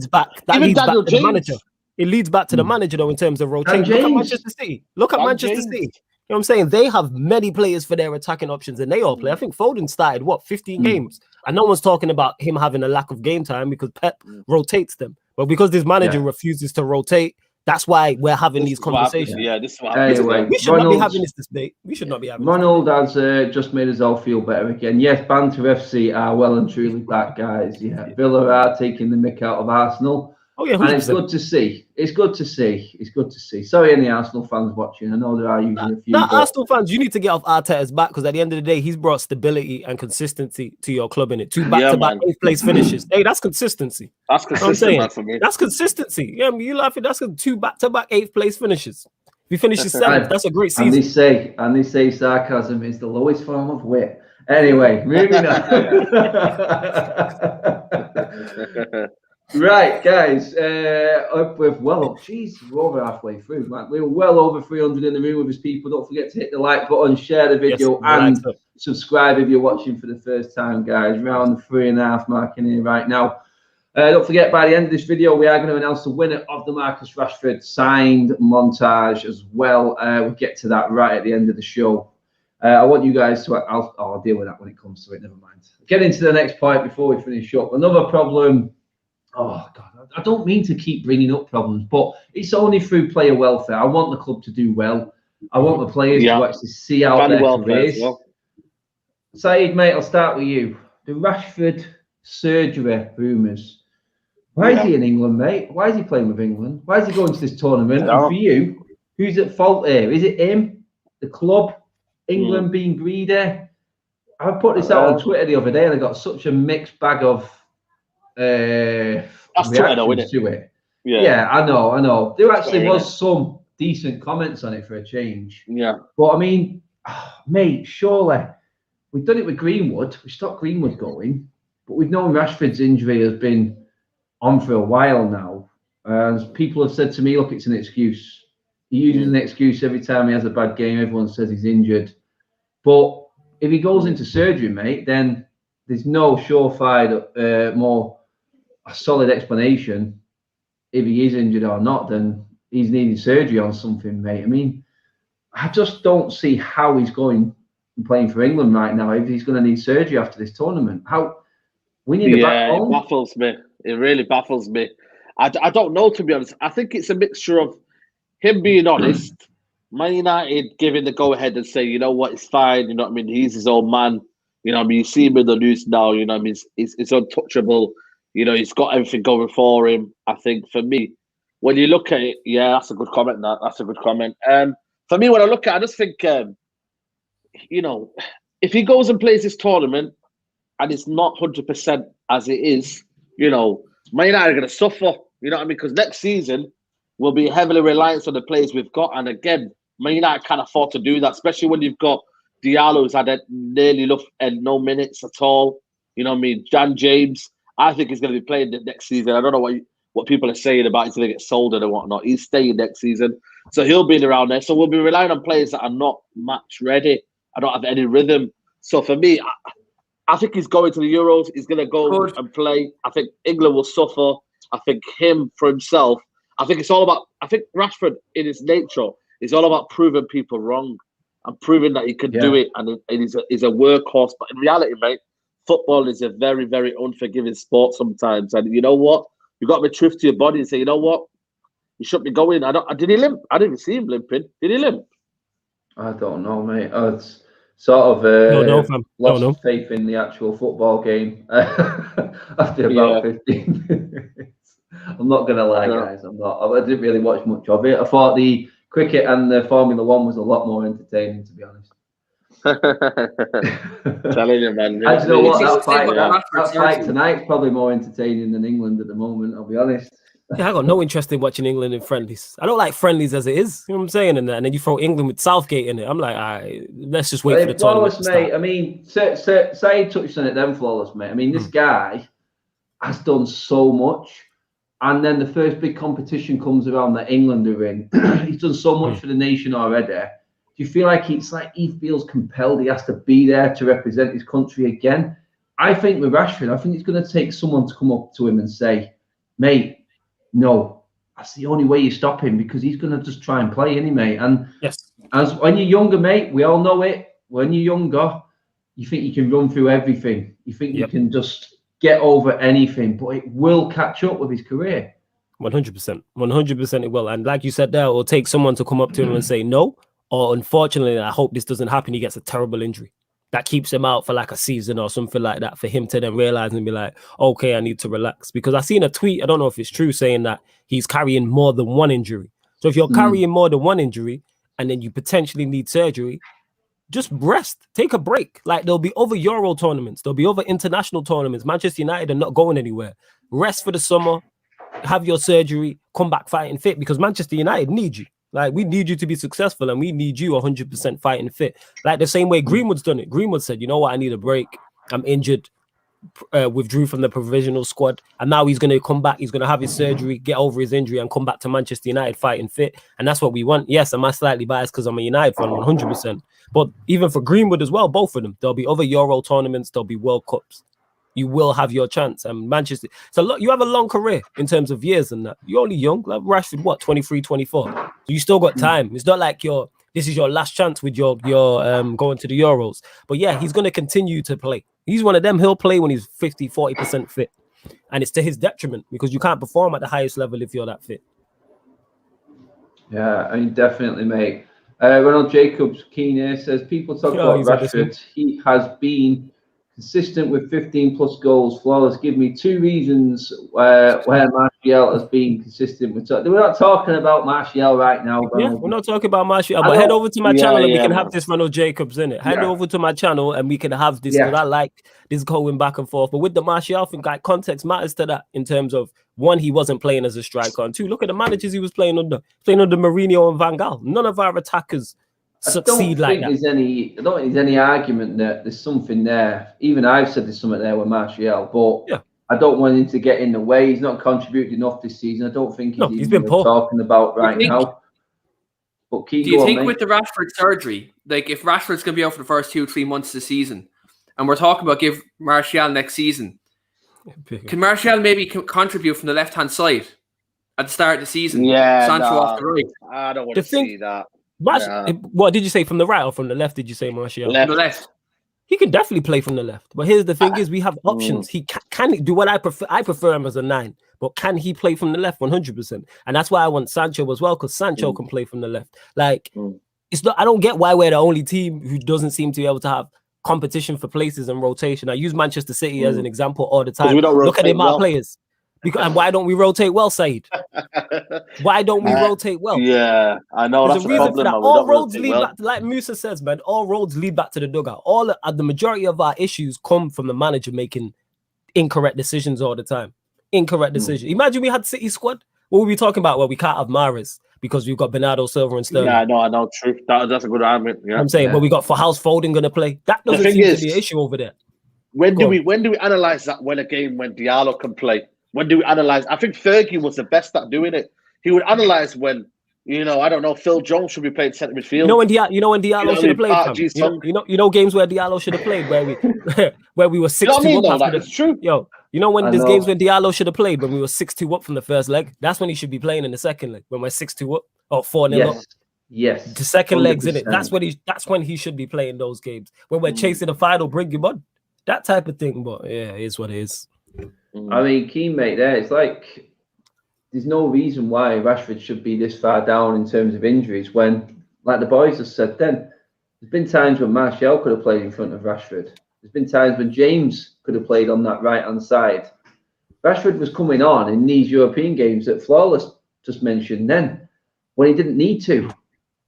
back to the manager. It leads back to the manager, though, in terms of rotation. Look at Manchester City. Look at Manchester City. You know what I'm saying? They have many players for their attacking options, and they all play. I think Foden started, 15 games? And no one's talking about him having a lack of game time because Pep rotates them. But because this manager refuses to rotate, that's why we're having these conversations. This is what happens. We should not be having this debate. We should not be having Ronald has just made us all feel better again. Yes, Banter FC are well and truly back, guys. Yeah, Villa are taking the mick out of Arsenal. Oh, yeah, 100%. And it's good to see. It's good to see. It's good to see. Sorry, any Arsenal fans watching. I know there are usually a few. Arsenal fans, you need to get off Arteta's back because at the end of the day, he's brought stability and consistency to your club in it. 2 back-to-back 8th place finishes. Hey, that's consistency. That's consistency for me. That's consistency. Yeah, you laughing? That's 2 back-to-back 8th place finishes. If he finishes 7th, that's a great season. And they say sarcasm is the lowest form of wit. Anyway, moving on. Right, guys, we're over halfway through. We're well over 300 in the room with his people. Don't forget to hit the like button, share the video, and subscribe if you're watching for the first time, guys. Around the 3.5 mark in here right now. Don't forget, by the end of this video, we are going to announce the winner of the Marcus Rashford signed montage as well. We'll get to that right at the end of the show. I want you guys to... I'll deal with that when it comes to it. Never mind. Getting to the next point before we finish up. Another problem... Oh, God, I don't mean to keep bringing up problems, but it's only through player welfare. I want the club to do well. I want the players to actually see out their careers. Saeed, mate, I'll start with you. The Rashford surgery rumours. Why is he in England, mate? Why is he playing with England? Why is he going to this tournament? And for you, who's at fault here? Is it him, the club, England being greedy? I put this out on Twitter the other day and I got such a mixed bag of reactions to it. Yeah, I know. There actually was some decent comments on it for a change. Yeah. But I mean, mate, surely we've done it with Greenwood. We stopped Greenwood going, but we've known Rashford's injury has been on for a while now. And people have said to me, look, it's an excuse. He uses an excuse every time he has a bad game. Everyone says he's injured. But if he goes into surgery, mate, then there's no surefire, more solid explanation if he is injured or not. Then he's needing surgery on something, mate. I mean, I just don't see how he's going and playing for England right now if he's going to need surgery after this tournament. How we need a backbone. It baffles me. It really baffles me. I don't know, to be honest. I think it's a mixture of him being honest, Man United giving the go-ahead and say, you know what, it's fine. You know what I mean? He's his own man. You know what I mean? You see him in the news now. You know what I mean? He's untouchable. You know, he's got everything going for him. I think for me, when you look at it, that's a good comment. That's a good comment. For me, when I look at it, I just think, you know, if he goes and plays this tournament and it's not 100% as it is, you know, Man United are going to suffer. You know what I mean? Because next season will be heavily reliant on the players we've got. And again, Man United can't afford to do that, especially when you've got Diallo, who's had nearly no minutes at all. You know what I mean? Jan James, I think he's going to be playing next season. I don't know what people are saying about he's going to get sold and whatnot. He's staying next season. So he'll be around there. So we'll be relying on players that are not match ready. I don't have any rhythm. So for me, I think he's going to the Euros. He's going to go and play. I think England will suffer. I think him for himself. I think it's all about, I think Rashford in his nature is all about proving people wrong and proving that he can do it. And he's a workhorse. But in reality, mate, football is a very, very unforgiving sport sometimes. And you know what? You got to be truth to your body and say, you know what? You shouldn't be going. Did he limp? I didn't even see him limping. Did he limp? I don't know, mate. It's sort of lost faith in the actual football game after about 15 minutes. I'm not going to lie, guys. I didn't really watch much of it. I thought the cricket and the Formula One was a lot more entertaining, to be honest. Telling you, man. I know what, that fight tonight's probably more entertaining than England at the moment, I'll be honest. Yeah, I got no interest in watching England in friendlies. I don't like friendlies as it is. You know what I'm saying? And then you throw England with Southgate in it. I'm like, all right, let's just wait for the tournament to start. Mate. I mean, Saeed touched on it then, flawless, mate. I mean, this guy has done so much. and then the first big competition comes around that England are in. He's done so much for the nation already. Do you feel like it's like he feels compelled he has to be there to represent his country again? I think with Rashford, I think it's going to take someone to come up to him and say, mate, no, that's the only way you stop him, because he's going to just try and play, isn't he, mate? And yes, as when you're younger, mate, we all know it. When you're younger, you think you can run through everything. You think you can just get over anything, but it will catch up with his career. 100%. 100% it will. And like you said there, it'll take someone to come up to him and say no, or unfortunately, I hope this doesn't happen, he gets a terrible injury that keeps him out for like a season or something like that, for him to then realize and be like, okay, I need to relax. Because I seen a tweet, I don't know if it's true, saying that he's carrying more than one injury. So if you're carrying more than one injury and then you potentially need surgery, just rest, take a break. Like, there'll be other Euro tournaments, there'll be other international tournaments. Manchester United are not going anywhere. Rest for the summer, have your surgery, come back fighting fit, because Manchester United need you. Like, we need you to be successful, and we need you 100% fighting fit. Like the same way Greenwood's done it. Greenwood said, you know what, I need a break. I'm injured. Withdrew from the provisional squad, and now he's going to come back. He's going to have his surgery, get over his injury, and come back to Manchester United fighting fit. And that's what we want. Yes, am I slightly biased because I'm a United fan? 100%. But even for Greenwood as well, both of them, there'll be other Euro tournaments, there'll be World Cups. You will have your chance. And Manchester, so you have a long career in terms of years and that. You're only young. Like Rashford, what, 23, 24? So you still got time. It's not like this is your last chance with your going to the Euros. But yeah, he's going to continue to play. He's one of them. He'll play when he's 50, 40% fit. And it's to his detriment, because you can't perform at the highest level if you're that fit. Yeah, I mean, definitely, mate. Ronald Jacobs, Keen here, says, people talk about Rashford. He has been consistent with 15+ goals, flawless. Give me 2 reasons where Martial has been consistent with. We're not talking about Martial right now. Yeah, we're not talking about Martial. But head over to my channel and we can have this Ronald Jacobs in it. Head over to my channel and we can have this, because I like this going back and forth. But with the Martial thing, like, context matters to that, in terms of, 1, he wasn't playing as a striker, and 2, look at the managers he was playing under Mourinho and Van Gaal. None of our attackers succeed like that. I don't think there's any argument that there's something there. Even I've said there's something there with Martial, but I don't want him to get in the way. He's not contributed enough this season. I don't think he's been talking about right now. But do you think with the Rashford surgery, like, if Rashford's going to be out for the first 2-3 months of the season, and we're talking about give Martial next season, can Martial maybe contribute from the left-hand side at the start of the season? Sancho off the right. I don't want to see that. What did you say, from the right or from the left? Did you say Martial? From the left. He can definitely play from the left. But here's the thing: is we have options. He can do what I prefer. I prefer him as a 9, but can he play from the left? 100%. And that's why I want Sancho as well, because Sancho can play from the left. Like, it's not. I don't get why we're the only team who doesn't seem to be able to have competition for places and rotation. I use Manchester City as an example all the time. Look at the amount of players. And why don't we rotate well, Said? Why don't we rotate well? Yeah, I know. There's a reason for that. All roads lead back to, like Musa says, man, all roads lead back to the dugout. The majority of our issues come from the manager making incorrect decisions all the time. Incorrect decisions. Imagine we had City squad. What were we talking about? Well, we can't have Mahrez because we've got Bernardo Silva and Sterling. Yeah, I know. True. That's a good argument. Yeah, I'm saying, but we got House Foden going to play. That doesn't seem to be an issue over there. When do we analyze that? When Diallo can play? When do we analyze? I think Fergie was the best at doing it. He would analyze when, I don't know, Phil Jones should be playing centre midfield. You know when Diallo should have played. You know games where Diallo should have played, where we were 6-2 up. That is true. When there's games when Diallo should have played when we were 6-2 up from the first leg. That's when he should be playing in the second leg, when we're 6-2 up or 4-0 up. Yes. The second leg's in it. That's when he should be playing those games. When we're chasing the final, bring him on. That type of thing. But yeah, it is what it is. I mean, keen, mate, there. It's like there's no reason why Rashford should be this far down in terms of injuries when, like the boys have said then, there's been times when Martial could have played in front of Rashford. There's been times when James could have played on that right-hand side. Rashford was coming on in these European games that Flawless just mentioned then, when he didn't need to.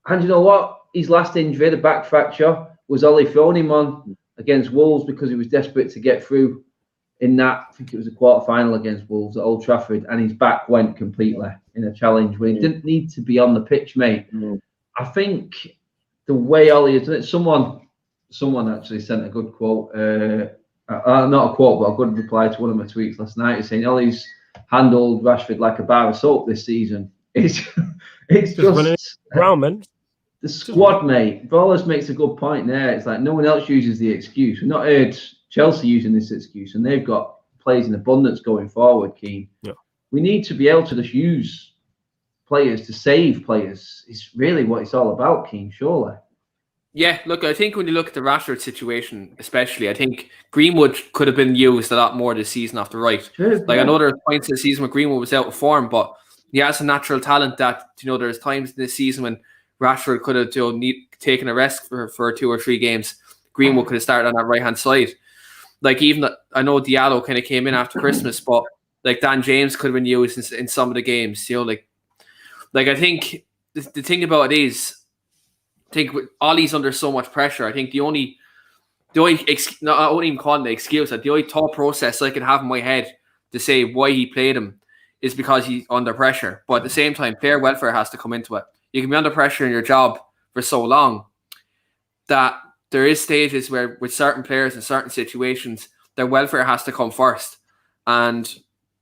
And you know what? His last injury, the back fracture, was Ollie throwing him on against Wolves because he was desperate to get through in that, I think it was a quarter-final against Wolves at Old Trafford, and his back went completely in a challenge when he didn't need to be on the pitch, mate. I think the way Ollie has done it, someone actually sent a good quote, not a quote, but a good reply to one of my tweets last night, saying Ollie's handled Rashford like a bar of soap this season. It's just around, man. The squad, mate. Ballers makes a good point there. It's like no one else uses the excuse. We've not heard Chelsea using this excuse, and they've got players in abundance going forward, Keane. Yeah. We need to be able to just use players to save players. It's really what it's all about, Keane, surely. Yeah, look, I think when you look at the Rashford situation, especially, I think Greenwood could have been used a lot more this season off the right. Sure, I know there's points in the season where Greenwood was out of form, but he has a natural talent that, there's times in this season when Rashford could have taken a rest for 2 or 3 games. Greenwood could have started on that right-hand side. I know Diallo kind of came in after Christmas, but Dan James could have been used in some of the games. I think the thing about it is, I think with Ollie's under so much pressure. I think the only I wouldn't even call it the excuse. The only thought process I could have in my head to say why he played him is because he's under pressure. But at the same time, player welfare has to come into it. You can be under pressure in your job for so long that there is stages where with certain players in certain situations, their welfare has to come first. And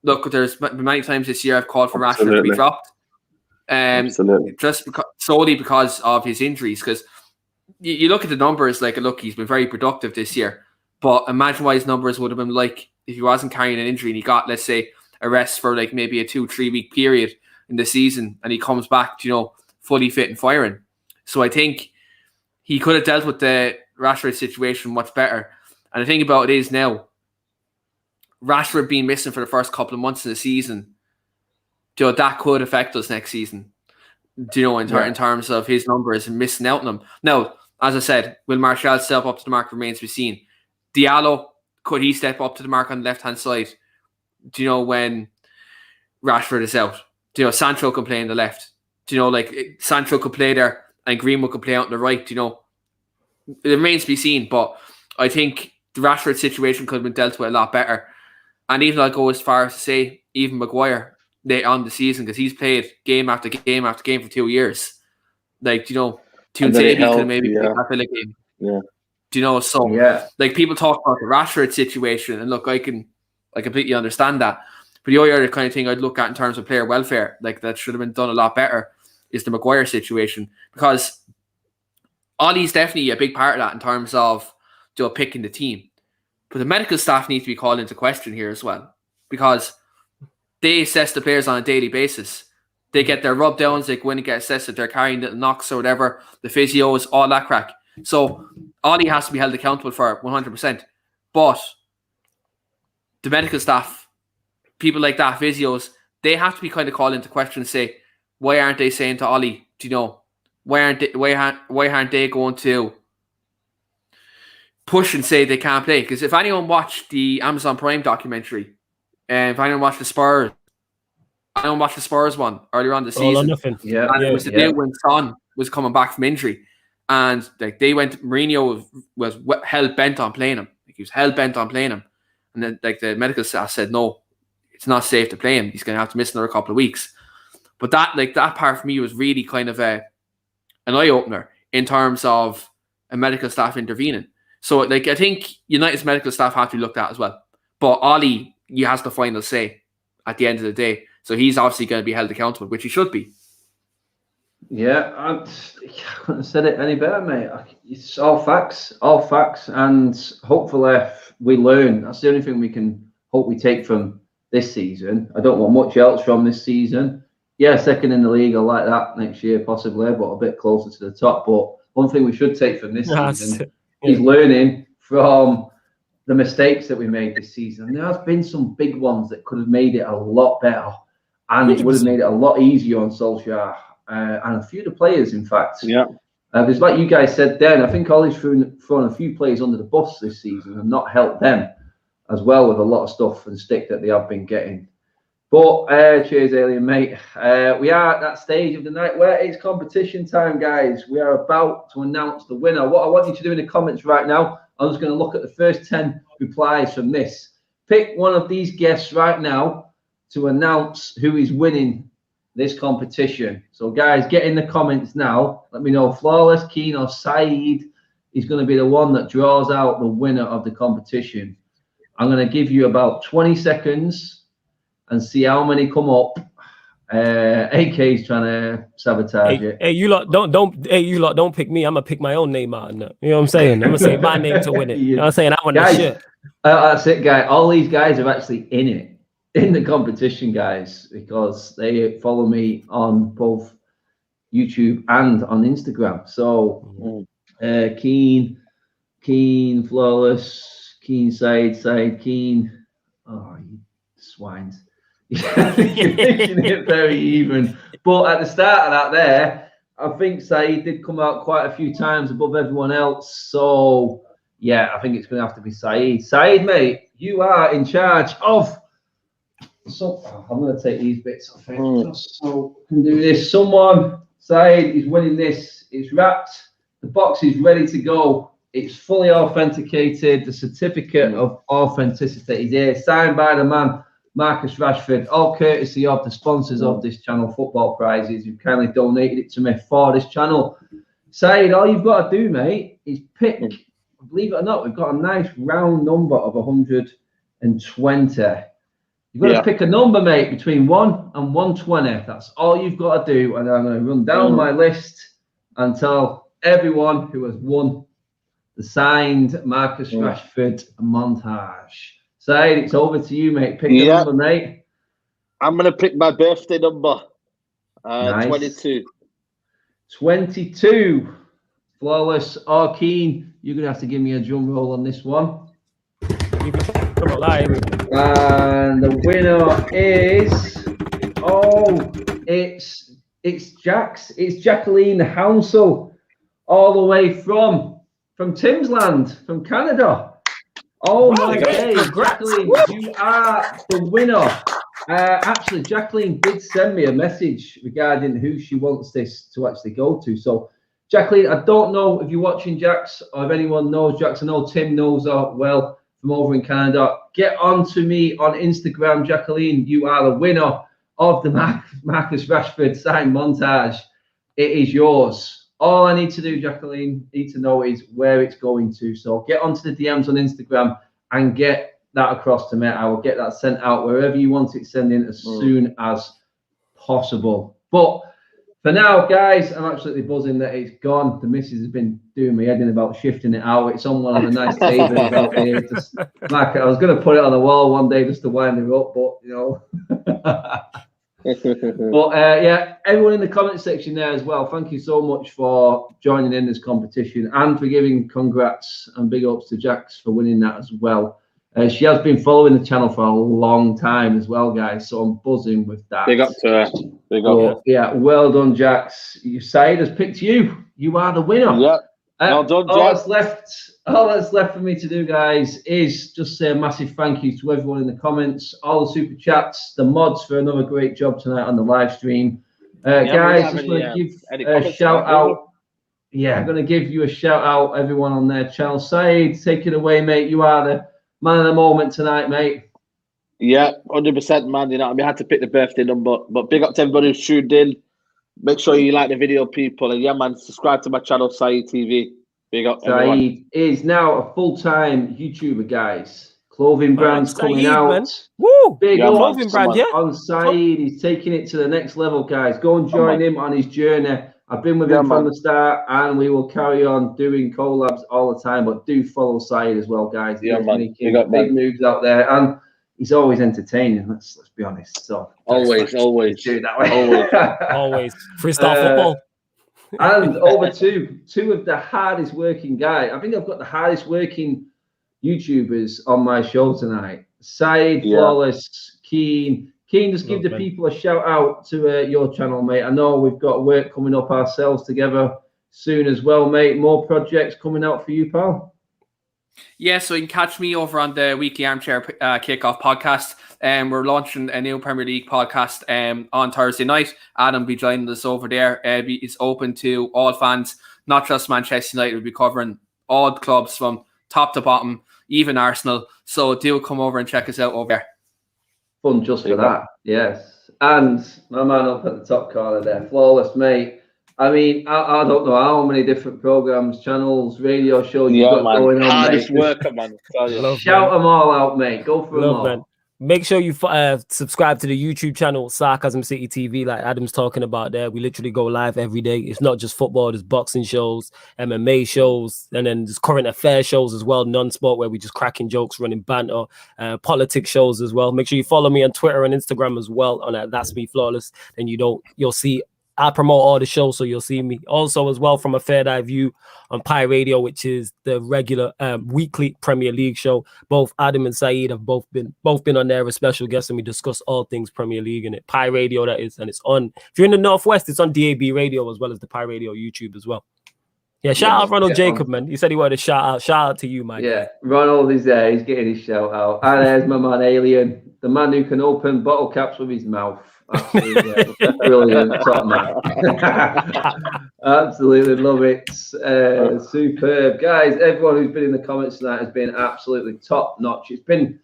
look, there's been many times this year I've called for Rashford to be dropped. Just solely because of his injuries. Because you look at the numbers, he's been very productive this year. But imagine what his numbers would have been like if he wasn't carrying an injury and he got, let's say, a rest for maybe a 2-3 week period in the season and he comes back, fully fit and firing. So I think he could have dealt with the Rashford situation much better. And the thing about it is now, Rashford being missing for the first couple of months of the season, that could affect us next season. In terms of his numbers and missing out on them. Now, as I said, will Martial step up to the mark remains to be seen. Diallo, could he step up to the mark on the left-hand side? When Rashford is out? Sancho can play on the left. Sancho could play there and Greenwood could play out on the right. It remains to be seen, but I think the Rashford situation could have been dealt with a lot better. And even I'll go as far as to say, even Maguire late on the season, because he's played game after game after game for 2 years. Tunesavia could maybe pick that Villa game. Yeah. So people talk about the Rashford situation, and look, I completely understand that. But the other kind of thing I'd look at in terms of player welfare, that should have been done a lot better, is the Maguire situation, because Ollie's definitely a big part of that in terms of picking the team. But the medical staff need to be called into question here as well, because they assess the players on a daily basis. They get their rub downs, they go in and get assessed if they're carrying little knocks or whatever, the physios, all that crack. So Ollie has to be held accountable for it 100%. But the medical staff, people like that, physios, they have to be kind of called into question and say, why aren't they saying to Ollie, why aren't they going to push and say they can't play? Because if anyone watched the Amazon Prime documentary, and if anyone watched the Spurs one earlier on the season. All or nothing. And it was the day when Son was coming back from injury. And Mourinho was hell bent on playing him. He was hell bent on playing him. And then the medical staff said, no, it's not safe to play him. He's going to have to miss another couple of weeks. But that part for me was really kind of an eye-opener in terms of a medical staff intervening. So I think United's medical staff have to be looked at as well. But Ollie, he has the final say at the end of the day. So he's obviously going to be held accountable, which he should be. Yeah, I couldn't have said it any better, mate. It's all facts, and hopefully we learn. That's the only thing we can hope we take from this season. I don't want much else from this season. Yeah, second in the league, I like that next year possibly, but a bit closer to the top. But one thing we should take from this season is learning from the mistakes that we made this season. There has been some big ones that could have made it a lot better, and it would have made it a lot easier on Solskjaer and a few of the players, in fact. Yeah. Because like you guys said then, I think Ollie's thrown a few players under the bus this season and not helped them as well with a lot of stuff and stick that they have been getting. But cheers, Alien, mate. We are at that stage of the night where it's competition time, guys. We are about to announce the winner. What I want you to do in the comments right now, I'm just going to look at the first 10 replies from this. Pick one of these guests right now to announce who is winning this competition. So, guys, get in the comments now. Let me know Flawless, Keane, or Saeed is going to be the one that draws out the winner of the competition. I'm going to give you about 20 seconds. and see how many come up. AK's trying to sabotage it. Hey, you lot don't pick me. I'm gonna pick my own name out. You know what I'm saying? I'm gonna say my name to win it. You know what I'm saying? I want the shit. That's it, guy. All these guys are actually in the competition, guys, because they follow me on both YouTube and on Instagram. So Keen, Flawless, Keen, Side, Keen. Oh, you swines. You're making it very even. But at the start of that there, I think Saeed did come out quite a few times above everyone else. So, yeah, I think it's going to have to be Saeed. Saeed, mate, you are in charge of... So, I'm going to take these bits off here just so I can do this. Saeed is winning this. It's wrapped. The box is ready to go. It's fully authenticated. The certificate of authenticity is here, signed by the man, Marcus Rashford, all courtesy of the sponsors of this channel, Football Prizes, who kindly donated it to me for this channel. Saeed, all you've got to do, mate, is pick, believe it or not, we've got a nice round number of 120. You've got to pick a number, mate, between 1 and 120. That's all you've got to do. And I'm going to run down my list and tell everyone who has won the signed Marcus Rashford montage. Saeed, it's over to you, mate. Pick a number, mate. I'm going to pick my birthday number. Nice. 22. 22. Flawless or Keen, you're going to have to give me a drum roll on this one. Come on, live. And the winner is... it's Jax. It's Jacqueline Hounsell, all the way from Timsland, from Canada. Oh my days, Jacqueline, you are the winner. Actually, Jacqueline did send me a message regarding who she wants this to actually go to. So, Jacqueline, I don't know if you're watching Jax or if anyone knows Jax. I know Tim knows her well from over in Canada. Get on to me on Instagram, Jacqueline. You are the winner of the Marcus Rashford signed montage. It is yours. All I need to do, Jacqueline, need to know is where it's going to. So get onto the DMs on Instagram and get that across to me. I will get that sent out wherever you want it sent in as soon as possible. But for now, guys, I'm absolutely buzzing that it's gone. The missus has been doing me head in about shifting it out. It's on one of the nice tables out here. Just, Mark, I was going to put it on the wall one day just to wind it up, but, you know... But yeah, everyone in the comment section there as well, thank you so much for joining in this competition and for giving congrats and big ups to Jax for winning that as well. She has been following the channel for a long time as well, guys, so I'm buzzing with that. Big up to her. Big up. Yeah, well done, Jax. Saeed has picked you. You are the winner. Yeah. Well done, Jax. All that's left for me to do, guys, is just say a massive thank you to everyone in the comments, all the super chats, the mods for another great job tonight on the live stream. Guys, just want to give a shout out. Yeah, I'm going to give you a shout out, everyone on their channel. Saeed, take it away, mate. You are the man of the moment tonight, mate. Yeah, 100%, man. You know, I mean, I had to pick the birthday number, but big up to everybody who's tuned in. Make sure you like the video, people. And yeah, man, subscribe to my channel, Saeed TV. Big up, everyone. Saeed is now a full-time YouTuber, guys. Clothing brands coming out. Man. Woo! Big clothing brand, yeah. On Saeed, he's taking it to the next level, guys. Go and join him on his journey. I've been with him from the start, and we will carry on doing collabs all the time. But do follow Saeed as well, guys. Yeah, he's man. making big moves out there, and he's always entertaining. Let's be honest. So always do it that way. always freestyle football. And over two of the hardest working guys. I think I've got the hardest working YouTubers on my show tonight. Saeed, Flawless, Keen. Keen, just give the people a shout out to your channel, mate. I know we've got work coming up ourselves together soon as well, mate. More projects coming out for you, pal. Yeah, so you can catch me over on the weekly Armchair Kickoff podcast. We're launching a new Premier League podcast on Thursday night. Adam will be joining us over there. It's open to all fans, not just Manchester United. We'll be covering all clubs from top to bottom, even Arsenal. So do come over and check us out over there. Fun just for that, yes. And my man up at the top corner there, Flawless, mate. I mean, I don't know how many different programs, channels, radio shows you've got going on, Hardest worker, man. Shout them all out, mate. Go for them all. Man. Make sure you subscribe to the YouTube channel, Sarcasm City TV, like Adam's talking about there. We literally go live every day. It's not just football. There's boxing shows, MMA shows, and then there's current affairs shows as well, non-sport, where we just cracking jokes, running banter, politics shows as well. Make sure you follow me on Twitter and Instagram as well on That's Me Flawless. Then you'll see I promote all the shows, so you'll see me. Also, as well, from a Third Eye View on Pi Radio, which is the regular weekly Premier League show. Both Adam and Saeed have both been on there as special guests, and we discuss all things Premier League in it. Pi Radio, that is, and it's on. If you're in the Northwest, it's on DAB Radio as well as the Pi Radio YouTube as well. Yeah, shout out Ronald Jacob, man. He said he wanted a shout out. Shout out to you, man. Yeah, Ronald is there. He's getting his shout out. And there's my man Alien, the man who can open bottle caps with his mouth. Absolutely, yeah. Brilliant, top man. Absolutely love it. Superb, guys. Everyone who's been in the comments tonight has been absolutely top notch. It's been,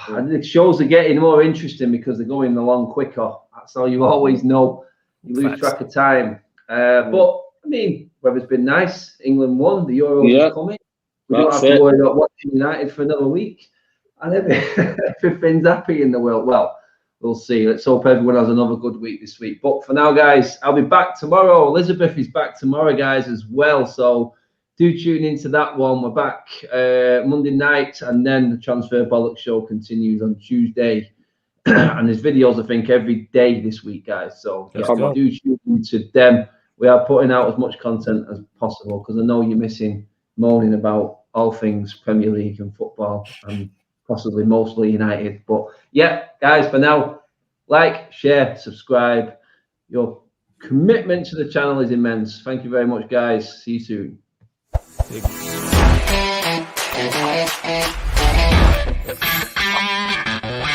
the shows are getting more interesting because they're going along quicker. That's how you always know. You lose track of time. But I mean, weather's been nice. England won. The Euros is coming. We don't have to worry about watching United for another week, and everything's happy in the world. Well, we'll see. Let's hope everyone has another good week this week. But for now, guys, I'll be back tomorrow. Elizabeth is back tomorrow, guys, as well. So do tune into that one. We're back Monday night, and then the Transfer Bollocks show continues on Tuesday. And there's videos, I think, every day this week, guys. So do tune into them. We are putting out as much content as possible because I know you're missing moaning about all things Premier League and football and possibly mostly United. But yeah, guys, for now, like, share, subscribe. Your commitment to the channel is immense. Thank you very much, guys. See you soon.